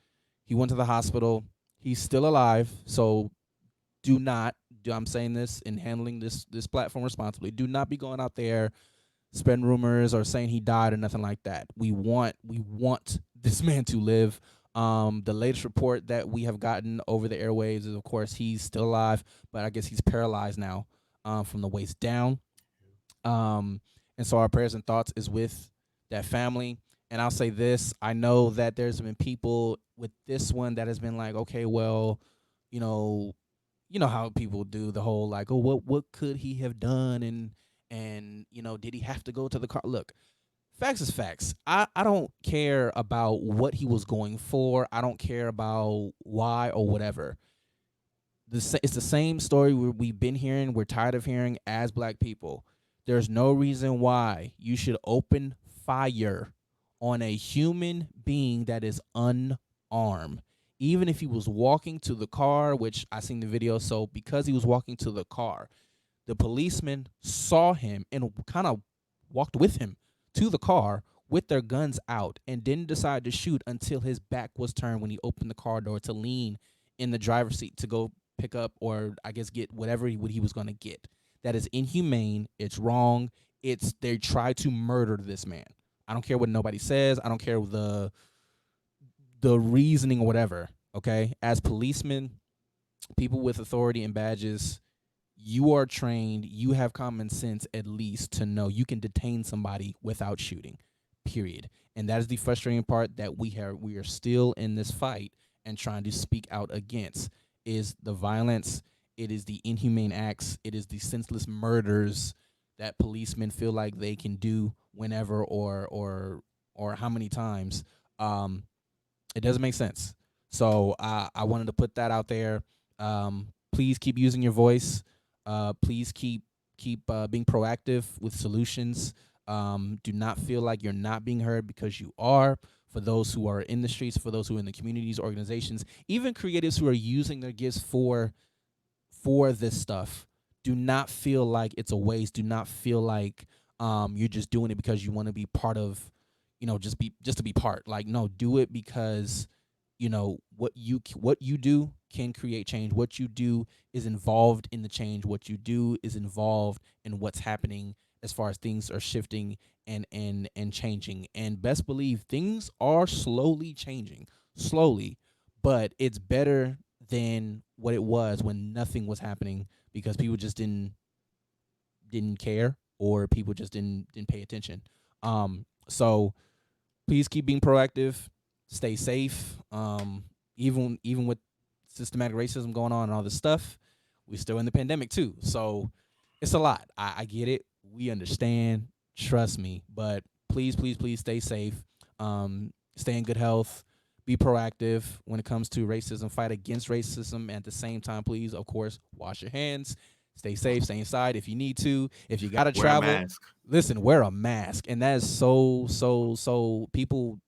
Speaker 3: He went to the hospital. He's still alive. So do not. I'm saying this in handling this platform responsibly. Do not be going out there spreading rumors or saying he died or nothing like that. We want this man to live. The latest report that we have gotten over the airwaves is, of course, he's still alive, but I guess he's paralyzed now, from the waist down. And so our prayers and thoughts is with that family. And I'll say this: I know that there's been people with this one that has been like, okay, well, you know, how people do the whole like, oh, what could he have done, and did he have to go to the car? Look, facts is facts. I don't care about what he was going for. I don't care about why or whatever. It's the same story we've been hearing. We're tired of hearing as black people. There's no reason why you should open fire on a human being that is unarmed. Even if he was walking to the car, which I seen the video. So because he was walking to the car, the policeman saw him and kind of walked with him to the car with their guns out and didn't decide to shoot until his back was turned when he opened the car door to lean in the driver's seat to go pick up, or I guess get whatever he was going to get. That is inhumane. It's wrong. They tried to murder this man. I don't care what nobody says. I don't care the reasoning or whatever. Okay, as policemen, people with authority and badges, you are trained, you have common sense at least to know you can detain somebody without shooting, period. And that is the frustrating part that we are still in this fight and trying to speak out against, is the violence, it is the inhumane acts, it is the senseless murders that policemen feel like they can do whenever or how many times. It doesn't make sense. So I wanted to put that out there. Please keep using your voice. Please keep being proactive with solutions. Do not feel like you're not being heard, because you are. For those who are in the streets, for those who are in the communities, organizations, even creatives who are using their gifts for this stuff, do not feel like it's a waste. Do not feel like you're just doing it because you want to be part of, just to be part. Like, no, do it because what you do can create change. What you do is involved in the change. What you do is involved in what's happening as far as things are shifting and changing. And best believe things are slowly changing, slowly, but it's better than what it was when nothing was happening, because people just didn't care, or people just didn't pay attention. So please keep being proactive, stay safe. Even with systematic racism going on and all this stuff, we're still in the pandemic too. So it's a lot. I get it. We understand. Trust me. But please stay safe. Stay in good health. Be proactive when it comes to racism. Fight against racism. And at the same time, please, of course, wash your hands. Stay safe. Stay inside if you need to. If you gotta
Speaker 2: Wear a
Speaker 3: travel,
Speaker 2: mask.
Speaker 3: listen. Wear a mask. And that is so. People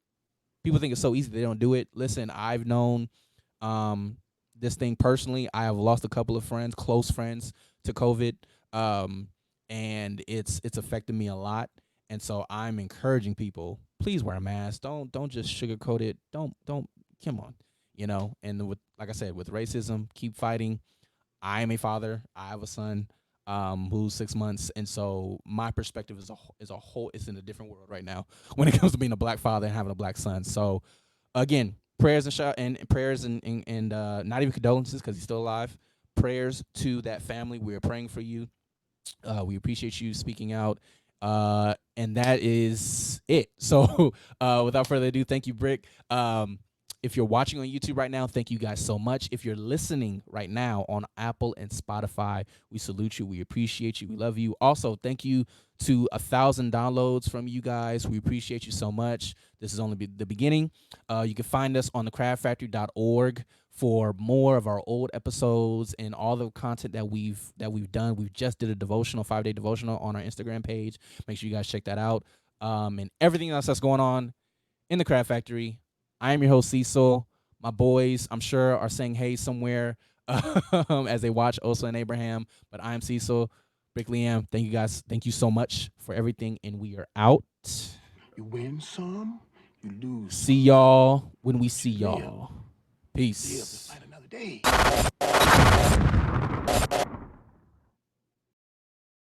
Speaker 3: think it's so easy, they don't do it. Listen, I've known this thing personally. I have lost a couple of friends, close friends, to COVID, and it's affected me a lot. And so I'm encouraging people, please wear a mask. Don't just sugarcoat it. Don't come on, And with, like I said, with racism, keep fighting. I am a father. I have a son who's 6 months, and so my perspective is a whole. It's in a different world right now when it comes to being a black father and having a black son. So again, prayers and prayers and not even condolences because he's still alive. Prayers to that family. We are praying for you. We appreciate you speaking out. And that is it. So without further ado, thank you, Brik. If you're watching on YouTube right now, thank you guys so much. If you're listening right now on Apple and Spotify, we salute you. We appreciate you. We love you. Also, thank you to 1,000 downloads from you guys. We appreciate you so much. This is only the beginning. You can find us on thecraftfactory.org for more of our old episodes and all the content that we've done. We've just did a devotional, 5-day devotional on our Instagram page. Make sure you guys check that out. And everything else that's going on in the Craft Factory. I am your host, Cecil. My boys, I'm sure, are saying hey somewhere as they watch Osa and Abraham. But I am Cecil. Brik.Liam, thank you guys. Thank you so much for everything. And we are out.
Speaker 4: You win some, you lose
Speaker 3: See
Speaker 4: some.
Speaker 3: y'all when we see
Speaker 4: Live.
Speaker 3: y'all.
Speaker 4: Live to
Speaker 3: Peace.
Speaker 4: fight another day.